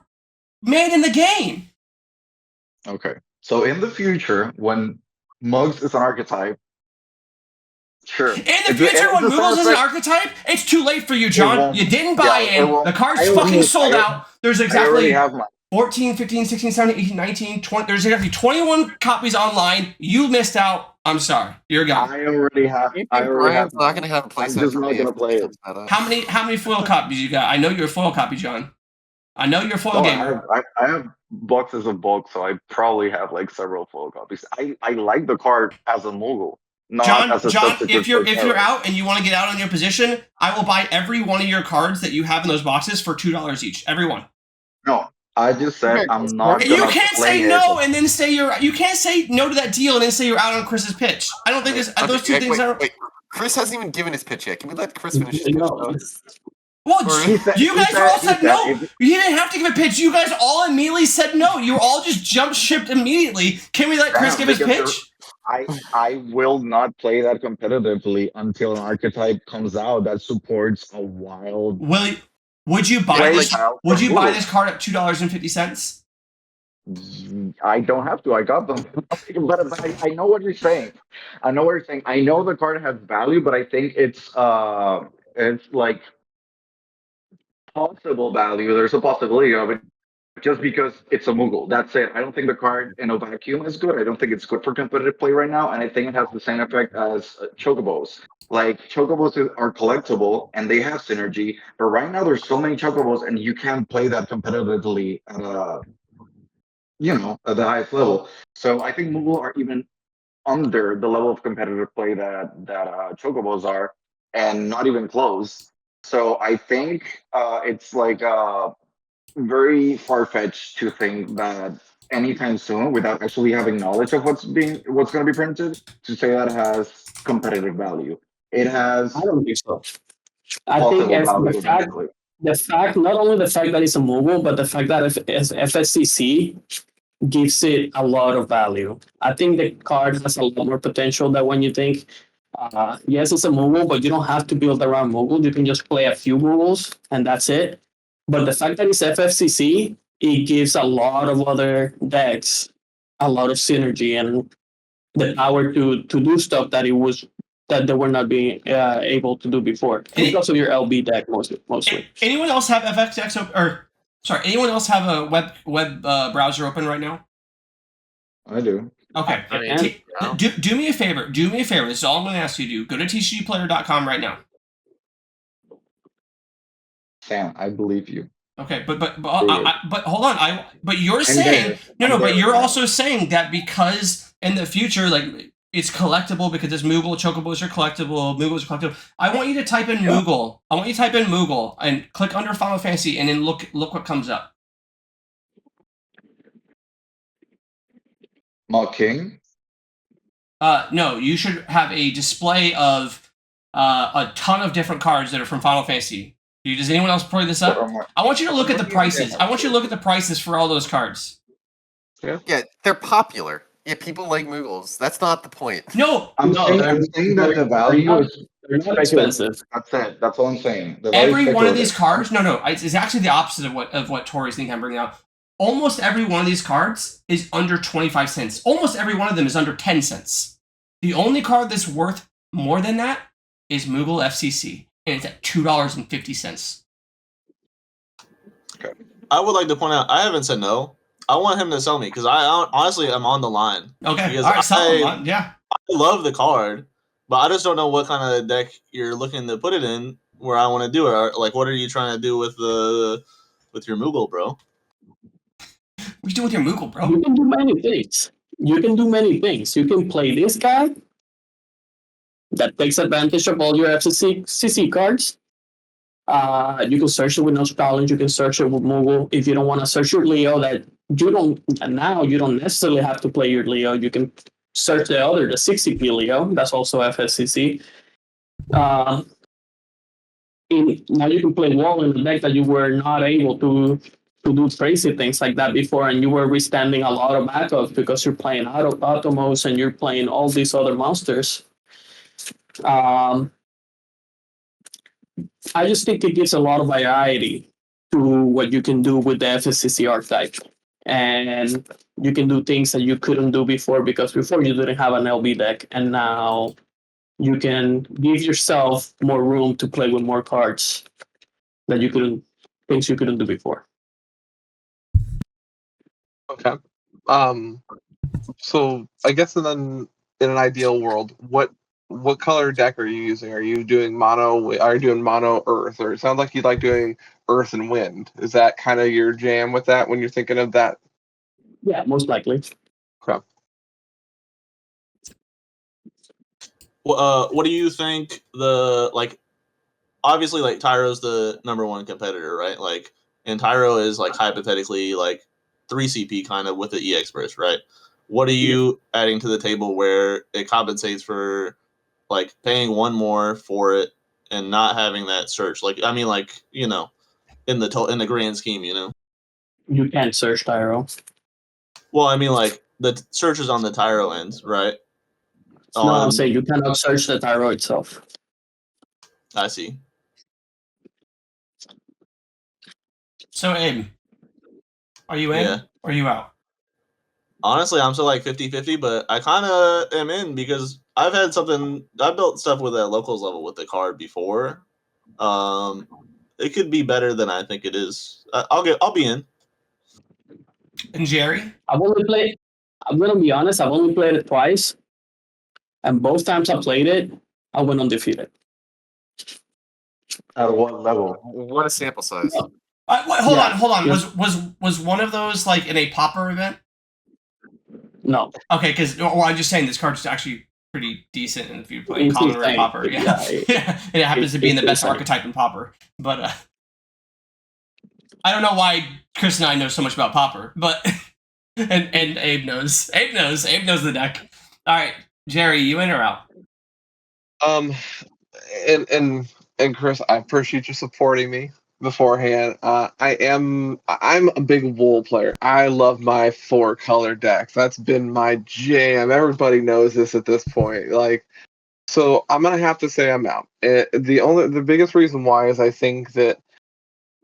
made in the game. Okay, so in the future, when Mugs is an archetype, sure. In the future, when Moogles is an archetype, it's too late for you, John. You didn't buy in. The card's fucking sold out. There's exactly 14, 15, 16, 17, 18, 19, 20. There's exactly 21 copies online. You missed out. I'm sorry. You're gone. I already have. Brian's not going to have a place. I'm just not going to play it. How many foil copies you got? I know you're a foil copy, John. I know you're a foil gamer. I have boxes of bulk, so I probably have like several foil copies. I like the card as a Moogle. John, if you're out and you want to get out on your position, I will buy every one of your cards that you have in those boxes for $2 each. Every one. No, I just said I'm not. You can't say no and then say you can't say no to that deal and then say you're out on Chris's pitch. I don't think those two things are. Wait, Chris hasn't even given his pitch yet. Can we let Chris finish his pitch? No. Well, you guys all said no. You didn't have to give a pitch. You guys all immediately said no. You all just jump shipped immediately. Can we let Chris give his pitch? I will not play that competitively until an archetype comes out that supports a wild. Would you buy this? Would you buy this card at $2.50? I don't have to. I got them. But I know what you're saying. I know the card has value, but I think it's like possible value. There's a possibility of it. Just because it's a Moogle. That's it. I don't think the card in a vacuum is good. I don't think it's good for competitive play right now. And I think it has the same effect as Chocobos. Like, Chocobos are collectible and they have synergy. But right now there's so many Chocobos and you can't play that competitively at the highest level. So I think Moogle are even under the level of competitive play that Chocobos are, and not even close. So I think it's like very far-fetched to think that anytime soon, without actually having knowledge of what's going to be printed, to say that it has competitive value. It has. I don't think so. I think the fact, not only the fact that it's a Moogle, but the fact that FSCC gives it a lot of value. I think the card has a lot more potential than when you think. Yes, it's a Moogle, but you don't have to build around Moogle. You can just play a few Moogles, and that's it. But the fact that it's FFCC, it gives a lot of other decks a lot of synergy and the power to do stuff that they were not being able to do before. Because of your LB deck mostly. Anyone else have FXX anyone else have a web browser open right now? I do. Okay. Do me a favor. This is all I'm going to ask you to do. Go to tcgplayer.com right now. Sam, I believe you. Okay, but hold on. But you're saying but you're also saying that because in the future, like it's collectible because it's Moogle. Chocobos are collectible. Moogles are collectible. I want you to type in Moogle. I want you to type in Moogle and click under Final Fantasy and then look what comes up. Mog King? No, you should have a display of a ton of different cards that are from Final Fantasy. Does anyone else play this up? I want you to look at the prices. I want you to look at the prices for all those cards. Yeah, they're popular. Yeah, people like Moogles. That's not the point. No, I'm saying that the value is They're not expensive. that's it. That's all I'm saying. The value is every one of these speculative. cards. It's actually the opposite of what Torrey's thinking I'm bringing out. Almost every one of these cards is under 25 cents. Almost every one of them is under 10 cents. The only card that's worth more than that is Moogle FCC, and it's at $2.50. I would like to point out, I haven't said no. I want him to sell me because I honestly am on the line. Okay, Because all right, sell them. Yeah. I love the card, but I just don't know what kind of deck you're looking to put it in where I want to do it. Like, what are you trying to do with your Moogle, bro? What you do with your Moogle, bro? You can do many things. You can play this guy that takes advantage of all your FCC cards. You can search it with no challenge. You can search it with Moogle. If you don't want to search your Leo, that you don't necessarily have to play your Leo. You can search the 60p Leo. That's also FSCC. Now you can play Wall in the deck that you were not able to do crazy things like that before, and you were withstanding a lot of backups because you're playing Automos and you're playing all these other monsters. I just think it gives a lot of variety to what you can do with the FSCC archetype. And you can do things that you couldn't do before because before you didn't have an LB deck, and now you can give yourself more room to play with more cards that things you couldn't do before. Okay. So I guess in an ideal world, what color deck are you using? Are you doing mono? Are you doing mono earth? Or it sounds like you like doing earth and wind. Is that kind of your jam with that when you're thinking of that? Yeah, most likely. Okay. What do you think obviously like Tyro's the number one competitor, right? Like, and Tyro is like hypothetically like 3 CP kind of with the EX burst, right? What are you adding to the table where it compensates for like paying one more for it and not having that search? Like, I mean, like, in the grand scheme, You can't search Tyro. Well, I mean, like the search is on the Tyro end, right? No, I'm saying you cannot search the Tyro itself. I see. So, Abe, are you in or are you out? Honestly, I'm still like 50-50, but I kind of am in because I've built stuff with that locals level with the card before. It could be better than I think it is. I'll be in. And Jerry? I'm going to be honest, I've only played it twice. And both times I played it, I went undefeated. At what level? What a sample size. No. Hold on. Yeah. Was one of those like in a popper event? No. Okay, because I'm just saying this card's actually pretty decent if you play common or popper. Yeah, it happens to be in the best archetype in popper. But I don't know why Chris and I know so much about popper, but and Abe knows. Abe knows the deck. All right, Jerry, you in or out? And Chris, I appreciate you supporting me beforehand. I'm a big Wool player. I love my 4-color decks. That's been my jam. Everybody knows this at this point. Like, so I'm gonna have to say I'm out. The biggest reason why is I think that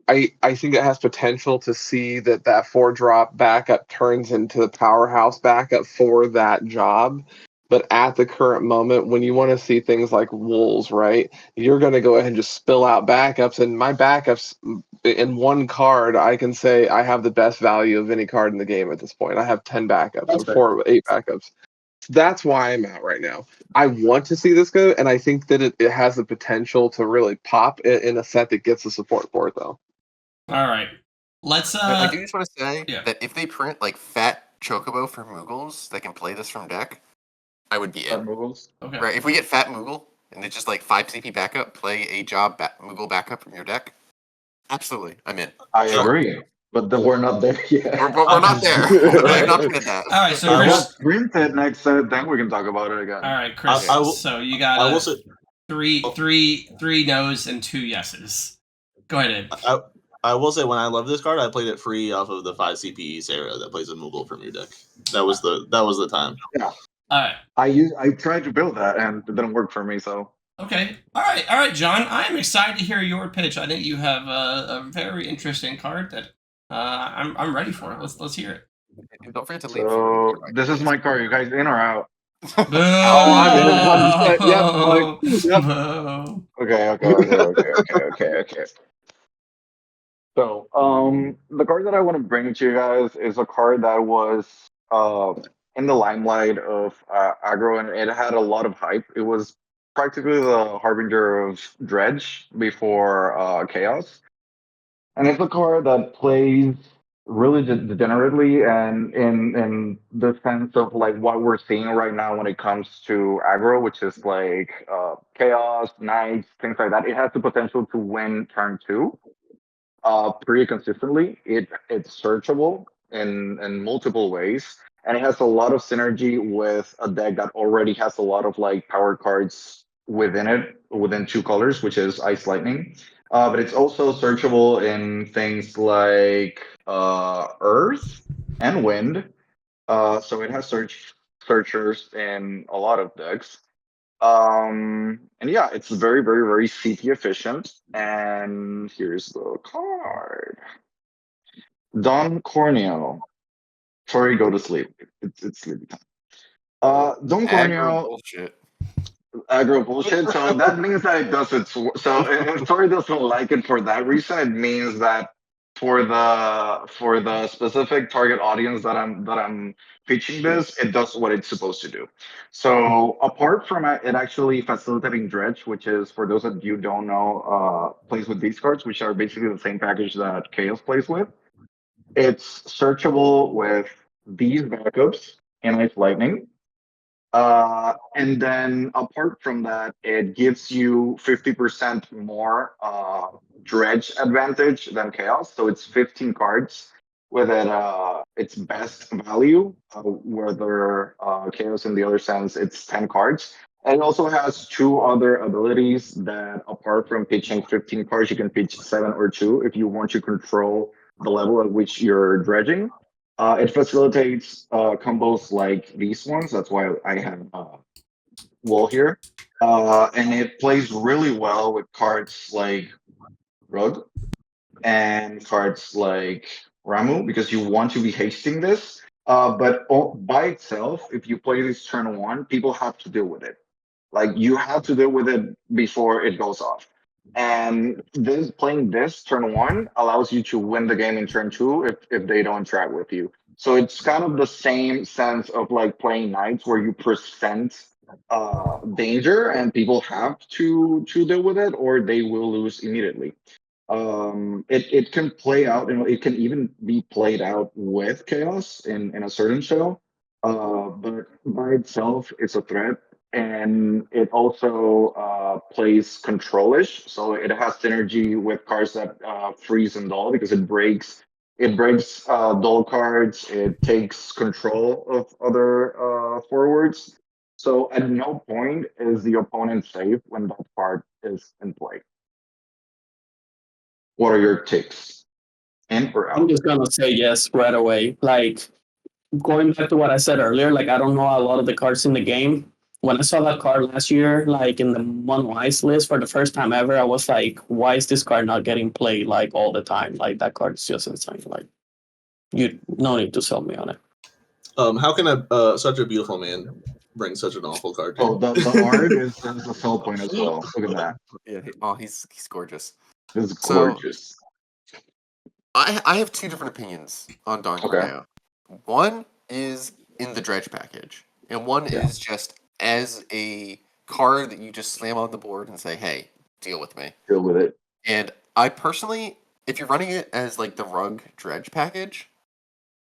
I think it has potential to see that 4-drop backup turns into the powerhouse backup for that job. But at the current moment, when you want to see things like Wolves, right, you're going to go ahead and just spill out backups. And my backups in one card, I can say I have the best value of any card in the game at this point. I have 10 backups or 8 backups. That's why I'm out right now. I want to see this go, and I think that it has the potential to really pop in a set that gets the support for it, though. All right. Let's. I do just want to say yeah. that if they print like fat Chocobo for Moogles that can play this from deck, I would be in. Moogles. Okay. Right, if we get Fat Moogle, and it's just like 5 CP backup, play a job Moogle backup from your deck, absolutely, I'm in. I agree, but we're not there yet. But we're not there. I have not printed that. All right, so If Chris. that's printed next set, then we can talk about it again. All right, Chris. I will- so you I will got say, three no's and 2 yeses. Go ahead, Ed. I will say, when I love this card, I played it free off of the 5 CP Sarah that plays a Moogle from your deck. That was the time. All right. I tried to build that and it didn't work for me. So Okay. All right, John. I am excited to hear your pitch. I think you have a very interesting card that I'm ready for. Let's hear it. And don't forget to leave. so this is my card. You guys in or out? Boo! I'm in. Yep. Boo. Okay. So, the card that I want to bring to you guys is a card that was in the limelight of aggro, and it had a lot of hype. It was practically the harbinger of Dredge before Chaos, and it's a card that plays really degenerately, and in the sense of like what we're seeing right now when it comes to aggro, which is like Chaos, Knights, things like that. It has the potential to win turn 2 pretty consistently. It's searchable in multiple ways, and it has a lot of synergy with a deck that already has a lot of like power cards within it, within 2 colors, which is Ice Lightning. But it's also searchable in things like Earth and Wind. So it has searchers in a lot of decks. And yeah, it's very, very, very CP efficient. And here's the card. Don Corneo. Torrey, go to sleep. It's sleepy time. Don Aggro Corneo, bullshit. aggro bullshit. So that means that it does its so if Torrey doesn't like it for that reason, it means that for the specific target audience that I'm pitching this, it does what it's supposed to do. So apart from it actually facilitating Dredge, which is, for those of you who don't know, plays with these cards, which are basically the same package that Chaos plays with. It's searchable with these backups and Ice Lightning. And then apart from that, it gives you 50% more dredge advantage than Chaos. So it's 15 cards with its best value, whether Chaos in the other sense, it's 10 cards. And it also has 2 other abilities that, apart from pitching 15 cards, you can pitch 7 or 2 if you want to control the level at which you're dredging. It facilitates combos like these ones. That's why I have Wall here. And it plays really well with cards like Rug and cards like Ramu, because you want to be hasting this. But by itself, if you play this turn 1, people have to deal with it. Like, you have to deal with it before it goes off. And playing this turn 1 allows you to win the game in turn 2 if they don't interact with you. So it's kind of the same sense of like playing Knights, where you present danger and people have to deal with it, or they will lose immediately. It can play out, it can even be played out with Chaos in a certain show. But by itself, it's a threat. And it also plays controlish, so it has synergy with cards that freeze and dull, because it breaks dull cards. It takes control of other forwards. So at no point is the opponent safe when that card is in play. What are your takes? In or I'm out? just gonna say yes right away. Like, going back to what I said earlier, like, I don't know a lot of the cards in the game. When I saw that card last year, like in the Mono Ice list for the first time ever, I was like, why is this card not getting played like all the time? Like, that card is just insane. Like, you no need to sell me on it. How can such a beautiful man bring such an awful card? Oh, the art is a sell point as well. Look at that. Yeah, he's gorgeous. It's So- gorgeous. I have 2 different opinions on Don Okay. Corneo. One is in the dredge package, and one Yeah. is just as a card that you just slam on the board and say, "Hey, deal with me." Deal with it. And I personally, if you're running it as like the Rug dredge package,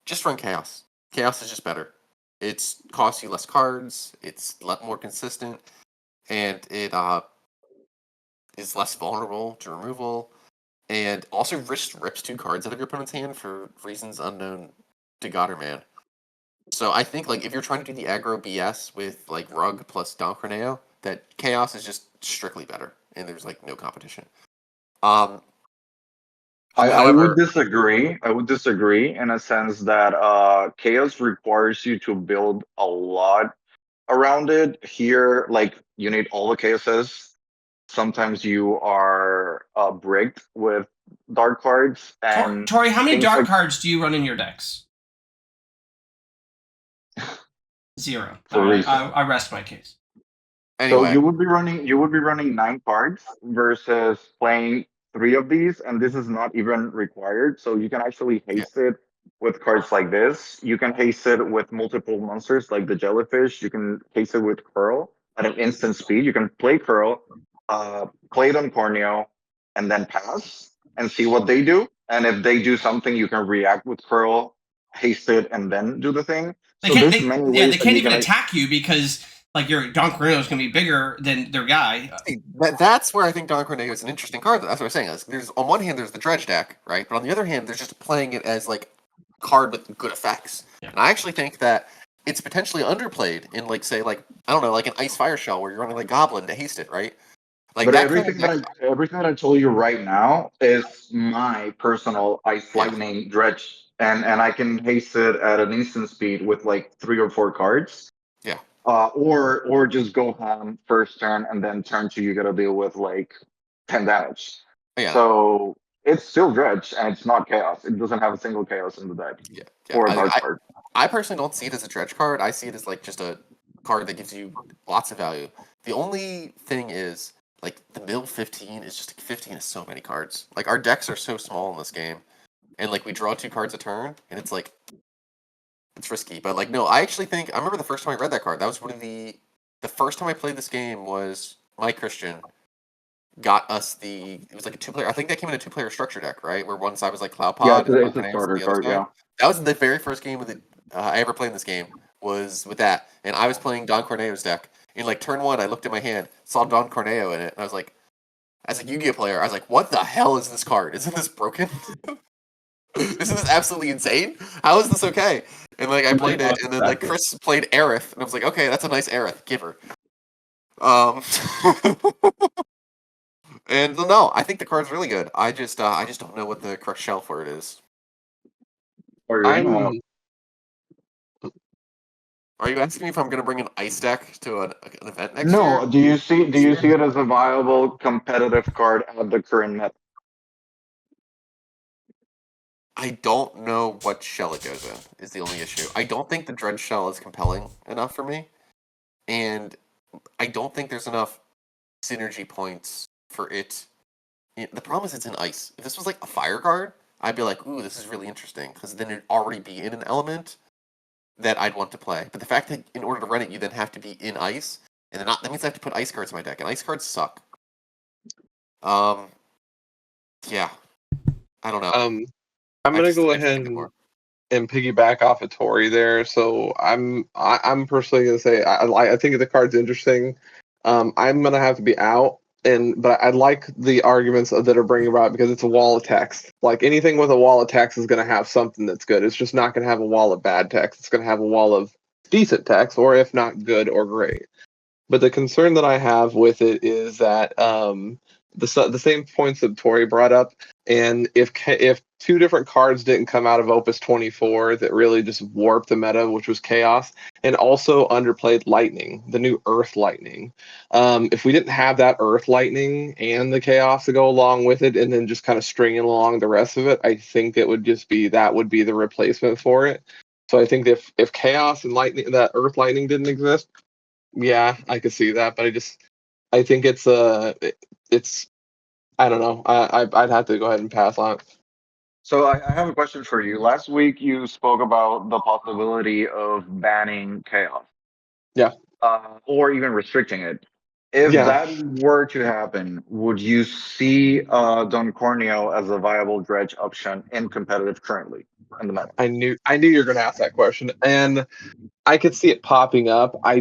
just run Chaos. Chaos is just better. It costs you less cards. It's a lot more consistent, and it is less vulnerable to removal, and also rips 2 cards out of your opponent's hand for reasons unknown to God or man. So I think like if you're trying to do the aggro BS with like Rug plus Don Corneo, that Chaos is just strictly better, and there's like no competition. I However, would disagree. I would disagree in a sense that chaos requires you to build a lot around it. Here, like you need all the chaoses. Sometimes you are bricked with dark cards and Tori, how many things dark like cards do you run in your decks? 0. All three. right, I rest my case. So anyway, you would be running 9 cards versus playing 3 of these, and this is not even required. So you can actually yeah, haste it with cards like this. You can haste it with multiple monsters like the jellyfish. You can haste it with Curl at an instant speed. You can play Curl, play it on Corneo, and then pass and see what they do. And if they do something, you can react with Curl, haste it, and then do the thing. They So can't. there's many Yeah, ways they that can't you even can. attack you because like your Don Corneo is going to be bigger than their guy. see, that's where I think Don Corneo is an interesting card. That's what I'm saying. There's on one hand there's the dredge deck, right? But on the other hand, there's just playing it as like a card with good effects. Yeah. And I actually think that it's potentially underplayed in like say like I don't know like an ice fire shell where you're running like Goblin to haste it, right? Like But that kind of deck. everything that I told you right now is my personal ice Yeah. lightning dredge, and I can haste it at an instant speed with like 3 or 4 cards. Yeah. Or just go ham first turn, and then turn 2 you gotta deal with like 10 damage. Yeah. So it's still dredge, and it's not chaos. It doesn't have a single chaos in the deck Yeah. or a Yeah. dark card. I personally don't see it as a dredge card. I see it as like just a card that gives you lots of value. The only thing is like the mill 15 is just 15 is so many cards. Like our decks are so small in this game, and like we draw 2 cards a turn, and it's like it's risky. But like no, I actually think I remember the first time I read that card. That was one of the first time I played this game was Mike Christian got us the it was like a 2-player. I think that came in a 2-player structure deck, right? Where one side was like Cloud Yeah, Pod and it's a Arcanine was starter the other card. side. Yeah. That was the very first game with it I ever played in this game was with that, and I was playing Don Corneo's deck. In like turn 1, I looked at my hand, saw Don Corneo in it, and I was like, as a Yu-Gi-Oh player, I was like, "What the hell is this card? Isn't this broken? Isn't this absolutely insane? How is this okay?" And like I played it, and then like Chris played Aerith, and I was like, "Okay, that's a nice Aerith. Give her." Um, and no, I think the card's really good. I just don't know what the correct shell for it is. Or I'm Are you asking me if I'm going to bring an ice deck to an event next no. year? Do you see it as a viable competitive card at the current meta? I don't know what shell it goes in, is the only issue. I don't think the Dredge shell is compelling enough for me, and I don't think there's enough synergy points for it. The problem is it's in ice. If this was like a fire card, I'd be like, ooh, this is really interesting, because then it'd already be in an element that I'd want to play. But the fact that in order to run it, you then have to be in ice, and then that means I have to put ice cards in my deck, and ice cards suck. Yeah. I don't know. I'm gonna go I just ahead think it more. and piggyback off of Torrey there. So I'm personally gonna say I think the card's interesting. I'm gonna have to be out, but I like the arguments that are bringing about because it's a wall of text. Like anything with a wall of text is gonna have something that's good. It's just not gonna have a wall of bad text. It's gonna have a wall of decent text, or if not good or great. But the concern that I have with it is that the same points that Tori brought up, and if 2 different cards didn't come out of Opus 24 that really just warped the meta, which was Chaos, and also underplayed Lightning, the new Earth Lightning. If we didn't have that Earth Lightning and the Chaos to go along with it, and then just kind of stringing along the rest of it, I think it would just be that would be the replacement for it. So I think if Chaos and Lightning, that Earth Lightning didn't exist, yeah, I could see that, but I think it's I don't know. I'd have to go ahead and pass on it. So I have a question for you. Last week you spoke about the possibility of banning chaos. Yeah. Or even restricting it. If Yeah. that were to happen, would you see Don Corneo as a viable dredge option in competitive currently? in the meta. I knew you were going to ask that question, and I could see it popping up. I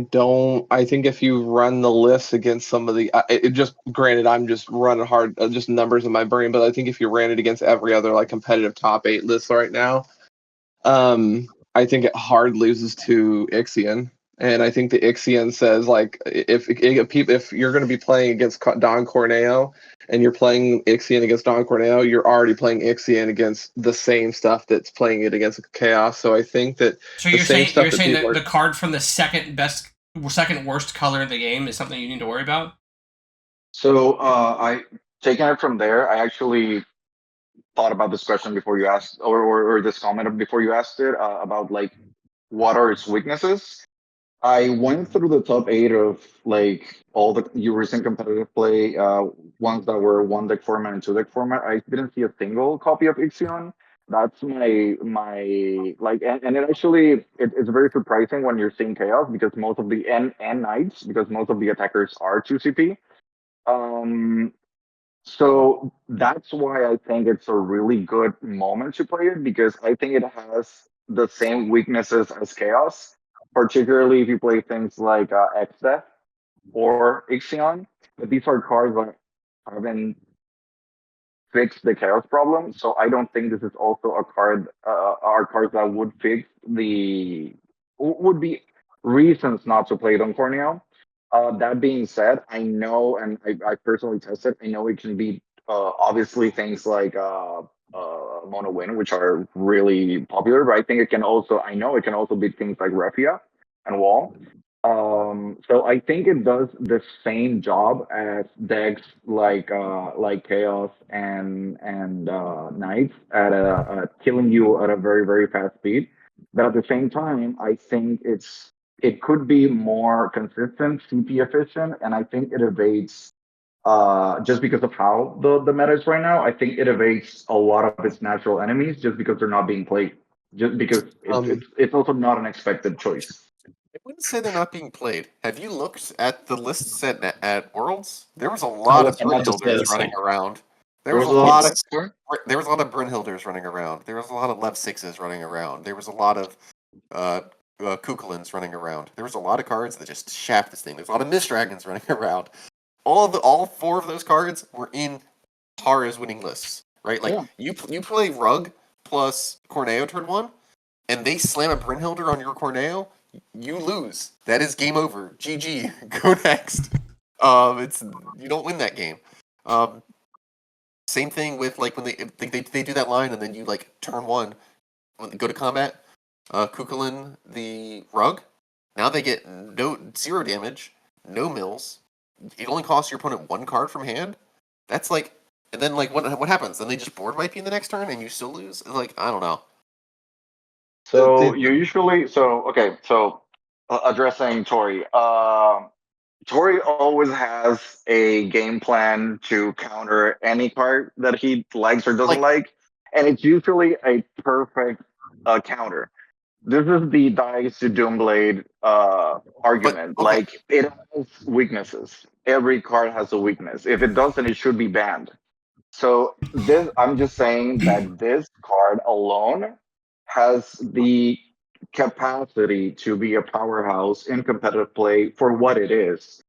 think if you run the list against some of the, it just granted, I'm just running hard, just numbers in my brain, but I think if you ran it against every other like competitive top 8 list right now, I think it hard loses to Ixion. And I think the Ixion says like if you're going to be playing against Don Corneo and you're playing Ixion against Don Corneo, you're already playing Ixion against the same stuff that's playing it against Chaos. So I think that So the you're same saying stuff you're that saying people that are, the card from the second worst color in the game is something you need to worry about? So I taking it from there, I actually thought about this question before you asked, or this comment before you asked it about like what are its weaknesses. I went through the top 8 of like all the recent competitive play, ones that were 1 deck format and 2 deck format. I didn't see a single copy of Ixion. That's my like, and it actually it's very surprising when you're seeing chaos because most of the and knights because most of the attackers are 2 CP. Um, so that's why I think it's a really good moment to play it because I think it has the same weaknesses as Chaos, particularly if you play things like Xdeath or Ixion. But these are cards that haven't fixed the Chaos problem, so I don't think this is also a card, are cards that would fix would be reasons not to play it on Corneo. That being said, I know, and I personally tested. I know it can be obviously things like Mono Win, which are really popular. But I think it can also. I know it can also be things like Refia and Wall. So I think it does the same job as decks like Chaos and Knights at killing you at a very very fast speed. But at the same time, I think it could be more consistent, CP efficient, and I think it evades just because of how the meta is right now. I think it evades a lot of its natural enemies just because they're not being played. Just because it's also not an expected choice. I wouldn't say they're not being played. Have you looked at the lists at Worlds? There was a lot of cannot just say the Brynhilders running same. around. There was a lot of There was a lot of Brynhilders running around. There was a lot of Lev Sixes running around. There was a lot of Kukulins running around. There was a lot of cards that just shaft this thing. There's a lot of Mist Dragons running around. All 4 of those cards were in Tara's winning lists, right? Like you play Rug plus Corneo turn 1, and they slam a Brynhilder on your Corneo, you lose. That is game over. GG. Go next. It's you don't win that game. Same thing with like when they do that line and then you like turn 1 when they go to combat. Kukulin the Rug. Now they get 0 damage, no mills. It only costs your opponent 1 card from hand. That's like, and then like what happens? Then they just board wipe you in the next turn and you still lose. Like I don't know. So you usually addressing Torrey. Torrey always has a game plan to counter any card that he likes or doesn't like, and it's usually a perfect counter. This is the Dice to Doomblade argument. But, okay. Like it has weaknesses. Every card has a weakness. If it doesn't, it should be banned. So this, I'm just saying that this card alone has the capacity to be a powerhouse in competitive play for what it is,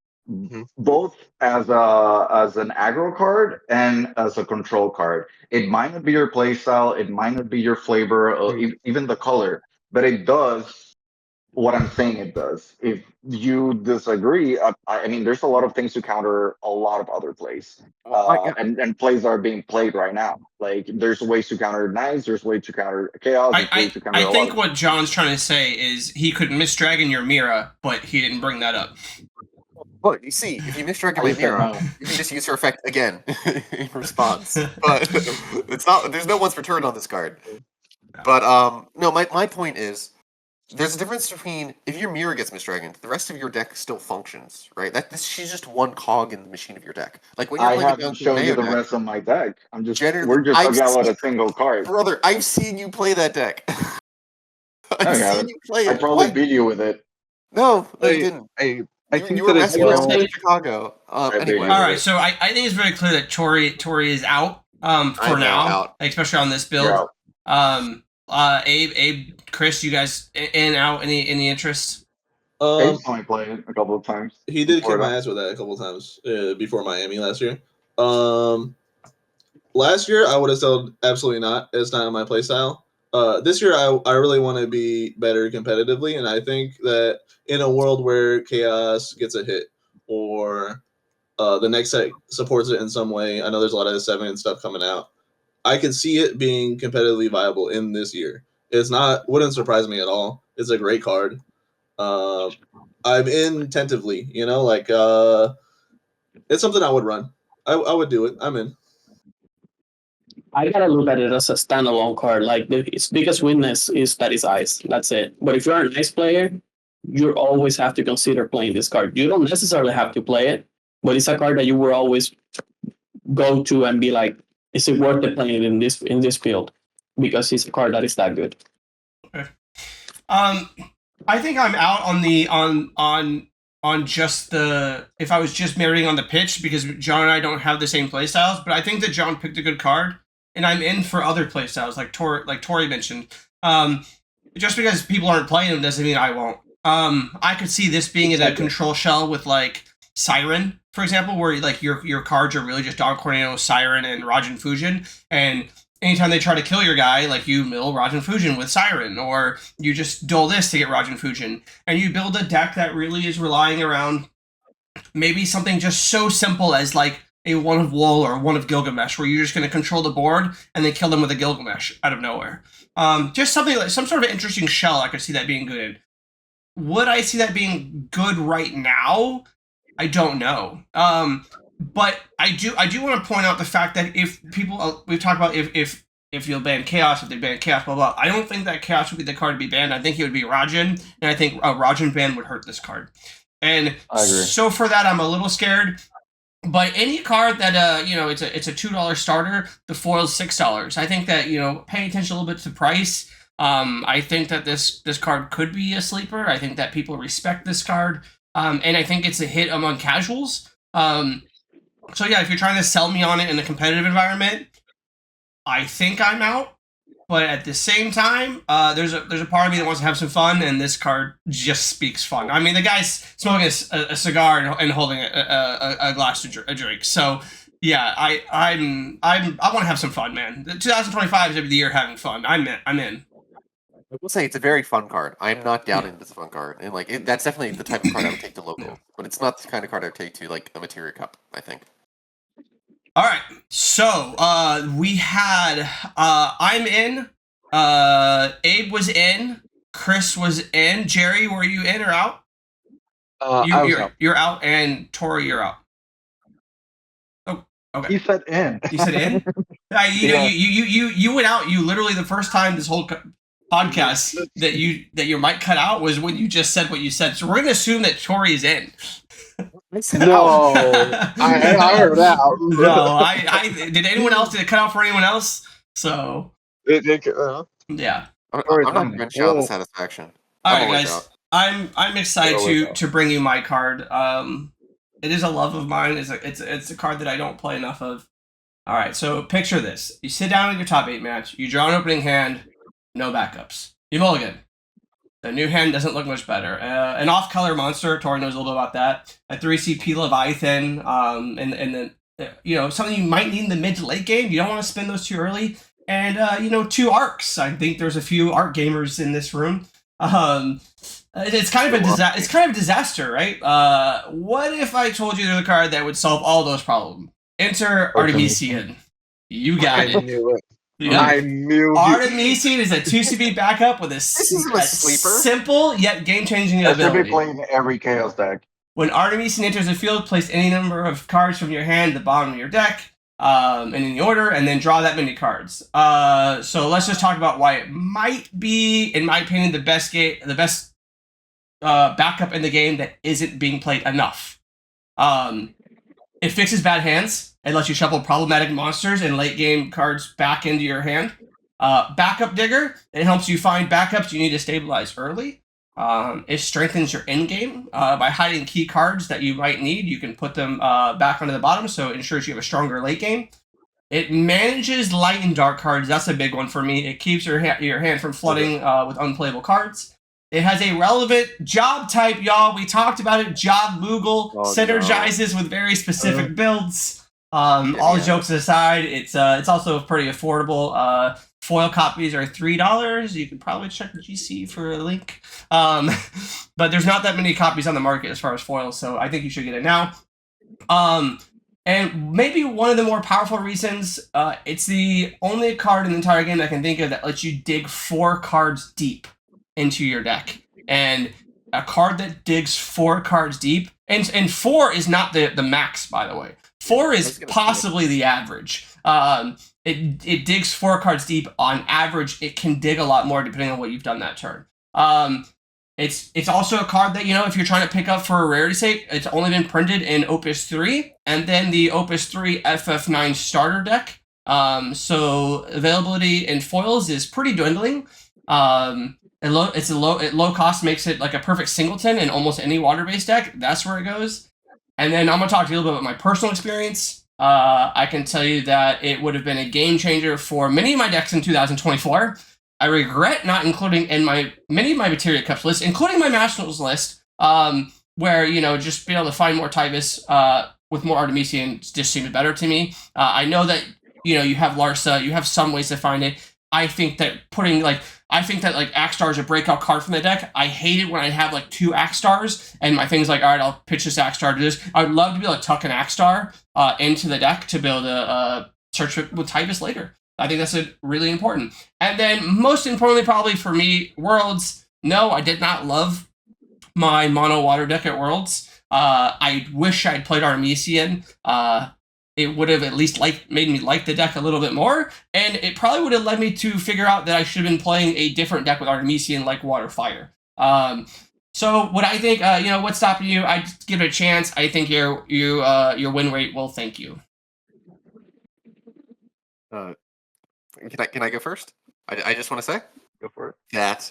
both as an aggro card and as a control card. It might not be your playstyle, it might not be your flavor, or even the color, but it does what I'm saying it does. If you disagree, I mean, there's a lot of things to counter a lot of other plays, and plays are being played right now. Like there's ways to counter Knights, there's ways to counter Chaos. I think what John's trying to say is he could misdragon your Mira, but he didn't bring that up. Well, you see, if you misdragon my Mira, you can just use her effect again in response. But it's not. There's no once returned on this card. But no, my point is, there's a difference between if your Mira gets misdragoned, the rest of your deck still functions, right? She's just one cog in the machine of your deck. Like when you're I playing haven't shown you the rest of my deck. We're just talking about a single card. Brother, I've seen you play that deck. I've seen you play it. I probably beat you with it. No, you didn't. I think you were messing around in Chicago. Anyway. All right, so I think it's very clear that Torrey is out for now, especially on this build. Abe, Chris, you guys in out any interest? Abe's only played it a couple of times. He did kick Florida. my ass with that a couple of times before Miami last year. Last year I would have said absolutely not. It's not in my play style. This year I really want to be better competitively, and I think that in a world where Chaos gets a hit or the next set supports it in some way, I know there's a lot of S7 and stuff coming out. I can see it being competitively viable in this year. Wouldn't surprise me at all. It's a great card. I'm in tentatively, it's something I would run. I would do it. I'm in. I gotta look at it as a standalone card. Like its biggest weakness is that it's ice. That's it. But if you're an ice player, you always have to consider playing this card. You don't necessarily have to play it, but it's a card that you will always go to and be like, is it worth it playing in this field? Because it's a card that is that good. Okay. I think I'm out on the on just the if I was just marrying on the pitch because John and I don't have the same playstyles, but I think that John picked a good card, and I'm in for other playstyles like Torrey mentioned. Just because people aren't playing them doesn't mean I won't. I could see this being in a control shell with like Siren, for example, where like your cards are really just Dog Tornado, Siren, and Rajan Fujin, and anytime they try to kill your guy, like you mill Rajan Fujin with Siren, or you just duel this to get Rajan Fujin, and you build a deck that really is relying around maybe something just so simple as like a one of Wool or one of Gilgamesh, where you're just going to control the board and then kill them with a Gilgamesh out of nowhere. Just something like some sort of interesting shell. I could see that being good in. Would I see that being good right now? I don't know. But I do want to point out the fact that if people we've talked about if you'll ban Chaos, if they ban Chaos, blah blah. I don't think that Chaos would be the card to be banned. I think it would be Rajan, and I think a Rajan ban would hurt this card. And so for that, I'm a little scared. But any card that it's a $2 starter, the foil's $6. I think that paying attention a little bit to price. I think that this card could be a sleeper. I think that people respect this card, and I think it's a hit among casuals. So yeah, if you're trying to sell me on it in a competitive environment, I think I'm out. But at the same time, there's a part of me that wants to have some fun, and this card just speaks fun. I mean, the guy's smoking a cigar and holding a glass of a drink. So yeah, I want to have some fun, man. 2025 is the year having fun. I'm in. I will say it's a very fun card. I'm not doubting it's a fun card, and that's definitely the type of card I would take to local. But it's not the kind of card I would take to like a Materia Cup, I think. All right, so we had I'm in, Abe was in, Chris was in, Jerry, were you in or out? You're out, and Torrey, you're out. Oh, okay. He said in. You said in? You went out. You literally the first time this whole podcast that your mic cut out was when you just said what you said. So we're gonna assume that Torrey is in. No, I heard out. No, I did. Anyone else? Did it cut out for anyone else? So yeah. I'm not going to show the satisfaction. All right, guys. I'm excited to bring you my card. It is a love of mine. It's a card that I don't play enough of. All right, so picture this: you sit down in your top 8 match. You draw an opening hand, no backups. You mulligan. The new hand doesn't look much better. An off-color monster, Torrey knows a little bit about that. A 3CP Leviathan, and then something you might need in the mid to late game. You don't want to spend those too early. And 2 arcs. I think there's a few arc gamers in this room. It's kind of a disaster, right? What if I told you there's a card that would solve all those problems? Enter Artemisian. You got it. I knew it. Yeah. I knew Artemisian is a 2CP backup with a simple yet game-changing ability. That should be playing every Chaos deck. When Artemisian enters the field, place any number of cards from your hand at the bottom of your deck, and in the order, and then draw that many cards. So let's just talk about why it might be, in my opinion, the best backup in the game that isn't being played enough. It fixes bad hands. It lets you shuffle problematic monsters and late game cards back into your hand. Backup Digger, it helps you find backups you need to stabilize early. It strengthens your end game by hiding key cards that you might need. You can put them back onto the bottom, so it ensures you have a stronger late game. It manages light and dark cards. That's a big one for me. It keeps your hand from flooding with unplayable cards. It has a relevant job type, y'all. We talked about it. Job Moogle synergizes with very specific builds. All jokes aside, it's also pretty affordable. Foil copies are $3. You can probably check the GC for a link. But there's not that many copies on the market as far as foils, so I think you should get it now. And maybe one of the more powerful reasons, it's the only card in the entire game I can think of that lets you dig 4 cards deep into your deck. And a card that digs 4 cards deep, and 4 is not the max, by the way. 4 is possibly the average. It digs 4 cards deep on average. It can dig a lot more depending on what you've done that turn. It's also a card that, if you're trying to pick up for a rarity sake, it's only been printed in Opus 3 and then the Opus 3 FF9 starter deck. So availability in foils is pretty dwindling. At low cost makes it like a perfect singleton in almost any water-based deck. That's where it goes. And then I'm going to talk to you a little bit about my personal experience. I can tell you that it would have been a game changer for many of my decks in 2024. I regret not including in many of my Materia Cups lists, including my Nationals list, where, just being able to find more Tybus with more Artemisian just seemed better to me. I know that, you have Larsa, you have some ways to find it. I think that Axstar is a breakout card from the deck. I hate it when I have 2 Axstars and my thing's like, all right, I'll pitch this Axstar to this. I would love to be able to tuck an Axstar into the deck to be able to search with Tybus later. I think that's really important. And then most importantly, probably for me, Worlds. No, I did not love my mono water deck at Worlds. I wish I'd played Artemisian. It would have at least made me like the deck a little bit more, and it probably would have led me to figure out that I should have been playing a different deck with Artemisian, like Water Fire. So what I think, what's stopping you? I give it a chance. I think your win rate will thank you. Can I go first? I just want to say Go for it. that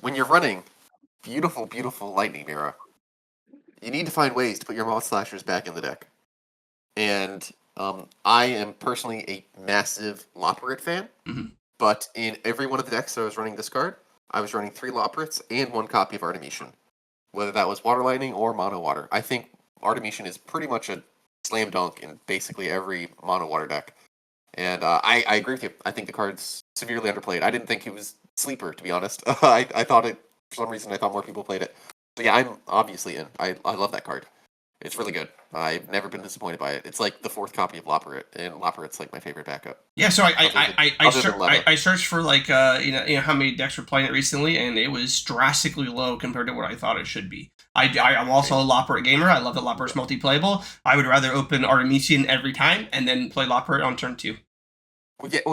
when you're running beautiful, beautiful Lightning Mirror, you need to find ways to put your Moth Slashers back in the deck. And I am personally a massive Loporrit fan, but in every one of the decks that I was running this card, I was running 3 Loporrits and 1 copy of Artemisian, whether that was Water Lightning or Mono Water. I think Artemisian is pretty much a slam dunk in basically every Mono Water deck. And I agree with you. I think the card's severely underplayed. I didn't think he was sleeper, to be honest. I thought it, for some reason, I thought more people played it. So yeah, I'm obviously in. I love that card. It's really good. I've never been disappointed by it. It's like the 4th copy of Loporrit, and Loporrit's like my favorite backup. Yeah, so I searched for how many decks were playing it recently, and it was drastically low compared to what I thought it should be. I'm also a Loporrit gamer. I love that Loporrit's multi-playable. I would rather open Artemisian every time and then play Loporrit on turn 2.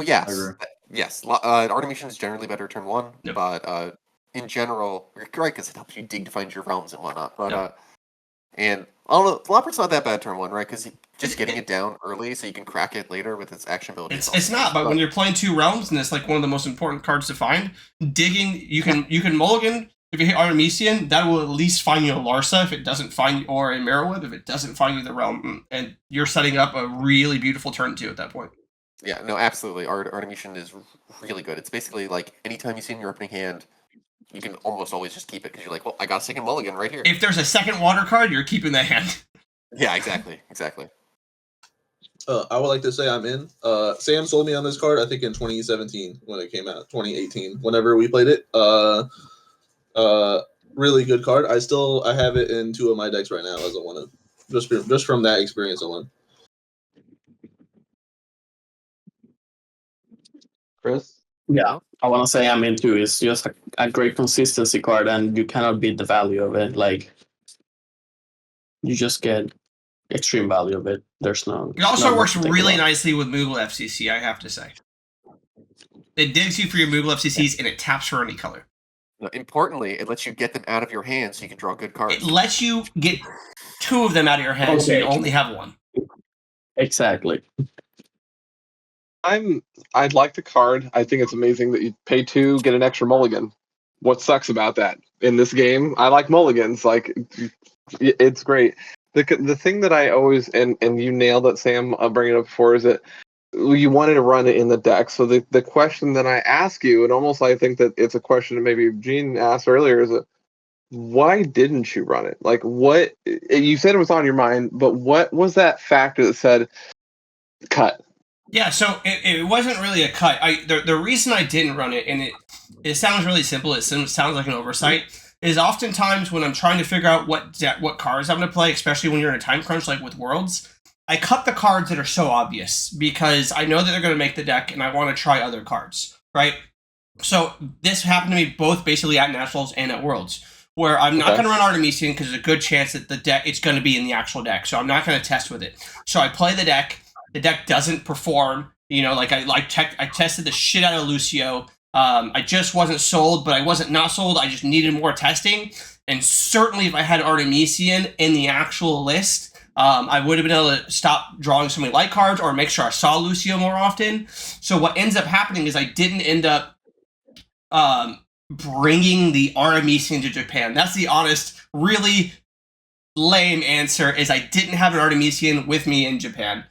Yes. Artemisian is generally better turn 1, but in general, you're right, because it helps you dig to find your realms and whatnot. But and I don't know, Loporrit's not that bad turn 1, right? Because just getting it down early so you can crack it later with its action ability. It's not, but when you're playing 2 realms and it's like one of the most important cards to find, digging, you can mulligan. If you hit Artemisian, that will at least find you a Larsa if it doesn't find you, or a Marrowweb if it doesn't find you the realm, and you're setting up a really beautiful turn 2 at that point. Yeah, no, absolutely. Artemisian is really good. It's basically like anytime you see in your opening hand, you can almost always just keep it because you're like, well, I got a second mulligan right here. If there's a second water card, you're keeping that hand. Yeah, exactly. I would like to say I'm in. Sam sold me on this card, I think in 2017 when it came out, 2018, whenever we played it. Really good card. I have it in 2 of my decks right now as a one-of. Just from that experience alone. Chris? Yeah, I want to say I'm into. It's just a great consistency card, and you cannot beat the value of it. Like, you just get extreme value of it. There's no. It also works really nicely with Moogle FCC, I have to say. It digs you for your Moogle FCCs, and it taps for any color. No, importantly, it lets you get them out of your hand so you can draw good cards. It lets you get 2 of them out of your hand, so you only have 1. Exactly. I'd like the card. I think it's amazing that you pay 2, get an extra mulligan. What sucks about that in this game? I like mulligans. Like, it's great. The thing that I always, and you nailed it, Sam, I'll bring it up before, is that you wanted to run it in the deck. So the question that I ask you, and almost I think that it's a question that maybe Gene asked earlier, is why didn't you run it? Like, what you said it was on your mind, but what was that factor that said cut? Yeah, so it wasn't really a cut. The reason I didn't run it, and it sounds really simple. It sounds like an oversight. Is oftentimes when I'm trying to figure out what cards I'm going to play, especially when you're in a time crunch like with Worlds, I cut the cards that are so obvious because I know that they're going to make the deck, and I want to try other cards, right? So this happened to me both basically at Nationals and at Worlds, where I'm not going to run Artemisian because there's a good chance that the deck it's going to be in the actual deck, so I'm not going to test with it. So I play the deck. The deck doesn't perform. I tested the shit out of Lucio. I just wasn't sold, but I wasn't not sold. I just needed more testing. And certainly if I had Artemisian in the actual list, I would have been able to stop drawing so many light cards or make sure I saw Lucio more often. So what ends up happening is I didn't end up bringing the Artemisian to Japan. That's the honest, really lame answer, is I didn't have an Artemisian with me in Japan.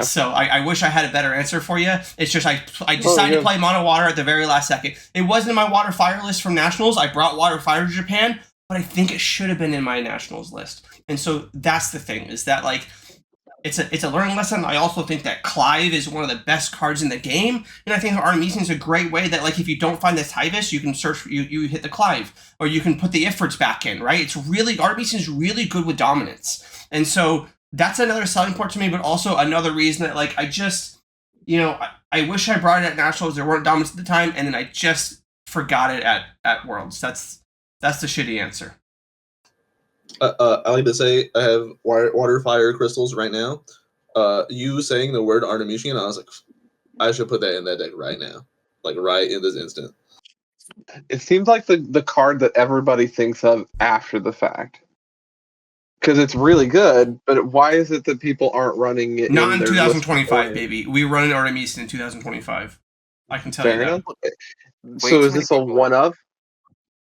So I wish I had a better answer for you. It's just I decided to play Mono Water at the very last second. It wasn't in my Water Fire list from Nationals. I brought Water Fire to Japan, but I think it should have been in my Nationals list. And so that's the thing, is that like it's a learning lesson. I also think that Clive is one of the best cards in the game, and I think Artemisian is a great way that, like, if you don't find the Tyvis, you can search you hit the Clive, or you can put the Ifrits back in, right? It's really Artemisian is really good with dominance, and so that's another selling point to me, but also another reason that, like, I just, I wish I brought it at Nationals. There weren't dominants at the time, and then I just forgot it at Worlds. That's the shitty answer. I like to say I have water fire crystals right now. You saying the word Artemisian, I was like, I should put that in that deck right now, like right in this instant. It seems like the card that everybody thinks of after the fact. Because it's really good, but why is it that people aren't running it? Not in 2025, baby. We run an Artemisian in 2025. I can tell you that. So is this a one of?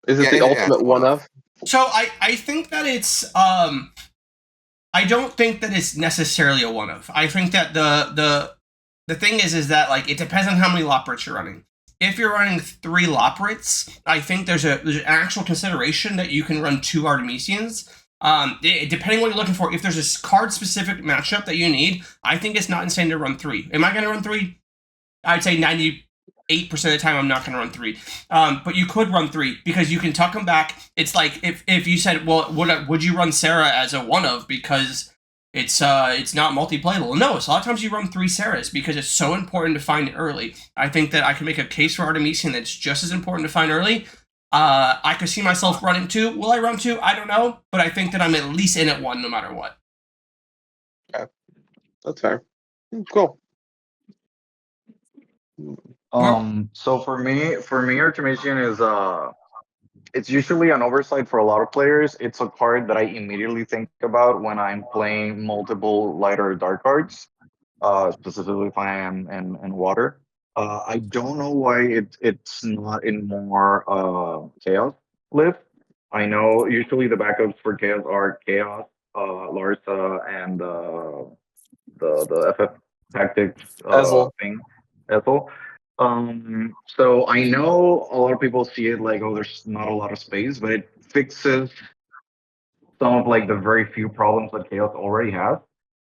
Is it the ultimate one of? So I think that it's I don't think that it's necessarily a one of. I think that the thing is that, like, it depends on how many Loprits you're running. If you're running 3 Loprits, I think there's an actual consideration that you can run 2 Artemisians. Depending what you're looking for, if there's a card specific matchup that you need, I think it's not insane to run 3. Am I going to run 3? I'd say 98% of the time I'm not going to run 3. But you could run 3 because you can tuck them back. It's like if you said, well, would you run Sarah as a one of because it's not multi-playable? No, so a lot of times you run 3 Sarahs because it's so important to find it early. I think that I can make a case for Artemisian that's just as important to find early. I could see myself running 2. Will I run 2? I don't know, but I think that I'm at least in at 1 no matter what. Okay, that's fair. Cool. So for me, Artemisian is it's usually an oversight for a lot of players. It's a card that I immediately think about when I'm playing multiple lighter dark cards, specifically if I am in water. I don't know why it's not in more chaos lift. I know usually the backups for chaos are chaos, Larsa, and the FF tactics thing, Ethel. So I know a lot of people see it like, oh, there's not a lot of space, but it fixes some of, like, the very few problems that Chaos already has,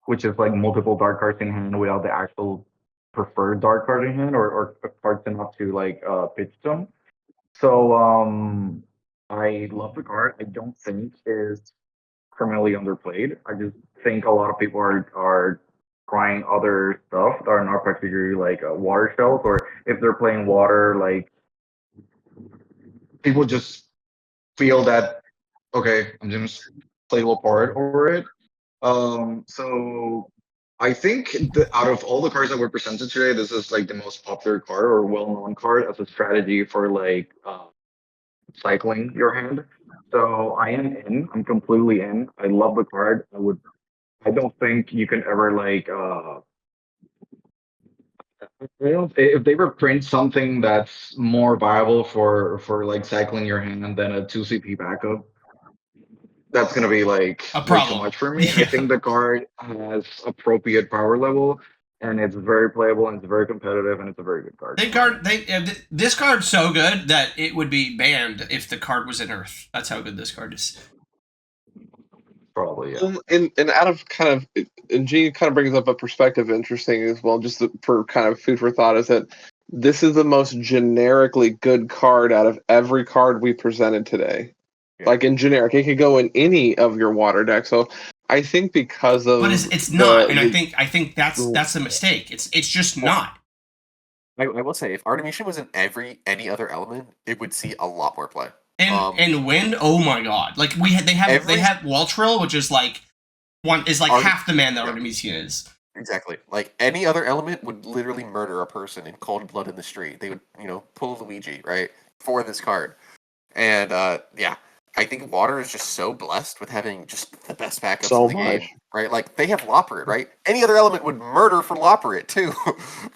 which is like multiple dark cards in hand without the actual preferred dark card in hand, or cards enough to, like, pitch them. So I love the card. I don't think it's criminally underplayed. I just think a lot of people are trying other stuff that are not particularly, like, water shells, or if they're playing water, like, people just feel that, okay, I'm just play a part over it. So I think that out of all the cards that were presented today, this is, like, the most popular card or well-known card as a strategy for, like, cycling your hand. So I am in. I'm completely in. I love the card. I don't think you can ever, like, if they were print something that's more viable for like cycling your hand than a 2 CP backup, that's gonna be like A way too problem. much for me. Yeah. I think the card has appropriate power level, and it's very playable, and it's very competitive, and it's a very good card. This card's so good that it would be banned if the card was in Earth. That's how good this card is. Probably, yeah. And out of kind of, and Gene kind of brings up a perspective interesting as well, just for kind of food for thought, is that this is the most generically good card out of every card we presented today. Yeah. Like in generic, it could go in any of your water decks. So I think because of, But it's not, and I think that's a mistake. It's just not. I will say, if Artemisian was in any other element, it would see a lot more play. And wind, oh my god! Like they have Weltrill, which is like half the man that Artemisian is. Exactly. Like any other element would literally murder a person in cold blood in the street. They would, pull Luigi, right, for this card. And yeah, I think water is just so blessed with having just the best backups So in the much. game, right? Like they have Loporrit, right? Any other element would murder for Loporrit too,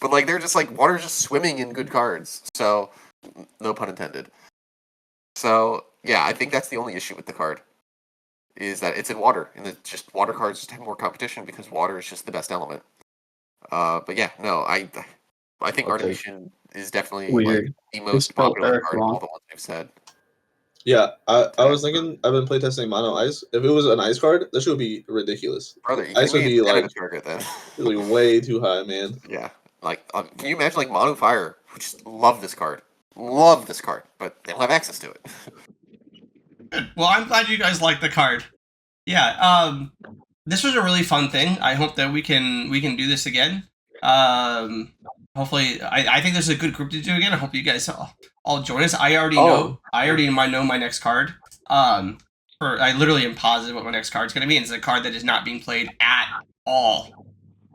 but like they're just like water's just swimming in good cards. So no pun intended. So yeah, I think that's the only issue with the card is that it's in water, and it's just water cards just have more competition because water is just the best element. But yeah, no, I think Artemisian is definitely Weird. like the most popular card of all the ones we've said. Yeah, I was thinking, I've been playtesting Mono Ice. If it was an ice card, this would be ridiculous. Brother, you Ice would be like target then. really way too high, man. Yeah, like can you imagine like Mono Fire, who just love this card, but they don't have access to it. Well, I'm glad you guys like the card. Yeah, this was a really fun thing. I hope that we can do this again. Hopefully, I think this is a good group to do again. I hope you guys all join us. I already know my next card. I literally am positive what my next card's going to be. And it's a card that is not being played at all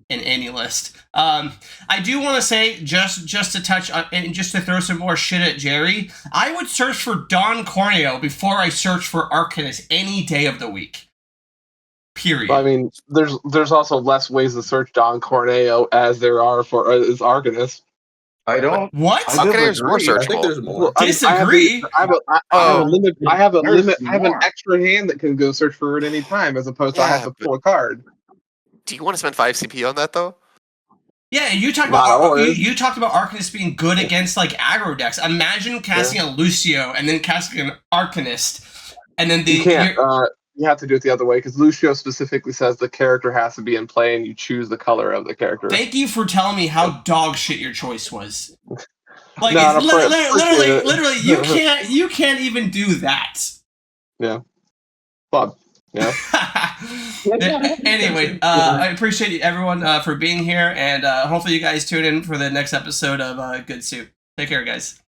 in any list. I do want to say, just to touch on, and just to throw some more shit at Jerry, I would search for Don Corneo before I search for Arcanist any day of the week. Period. I mean, there's also less ways to search Don Corneo as there are for as Arcanist. I don't. What? I Arcanist is more disagree. I think searchable. there's more. Disagree. I have a limit. I have There's I have an more. extra hand that can go search for it any time, as opposed to I have to Yeah, pull a card. Do you want to spend 5 CP on that though? Yeah, you talked Not about always. you talked about Arcanist being good against like aggro decks. Imagine casting a Lucio and then casting an Arcanist, and then You can't. You have to do it the other way because Lucio specifically says the character has to be in play, and you choose the color of the character. Thank you for telling me how dog shit your choice was. Like No, it's no, appreciate it. literally, you can't even do that. Yeah, Bob. Yeah. Anyway, I appreciate everyone for being here, and hopefully you guys tune in for the next episode of Good Soup. Take care, guys.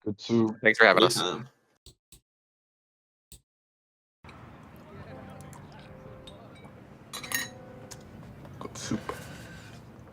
Good soup. Thanks for having us. Anytime. Good soup.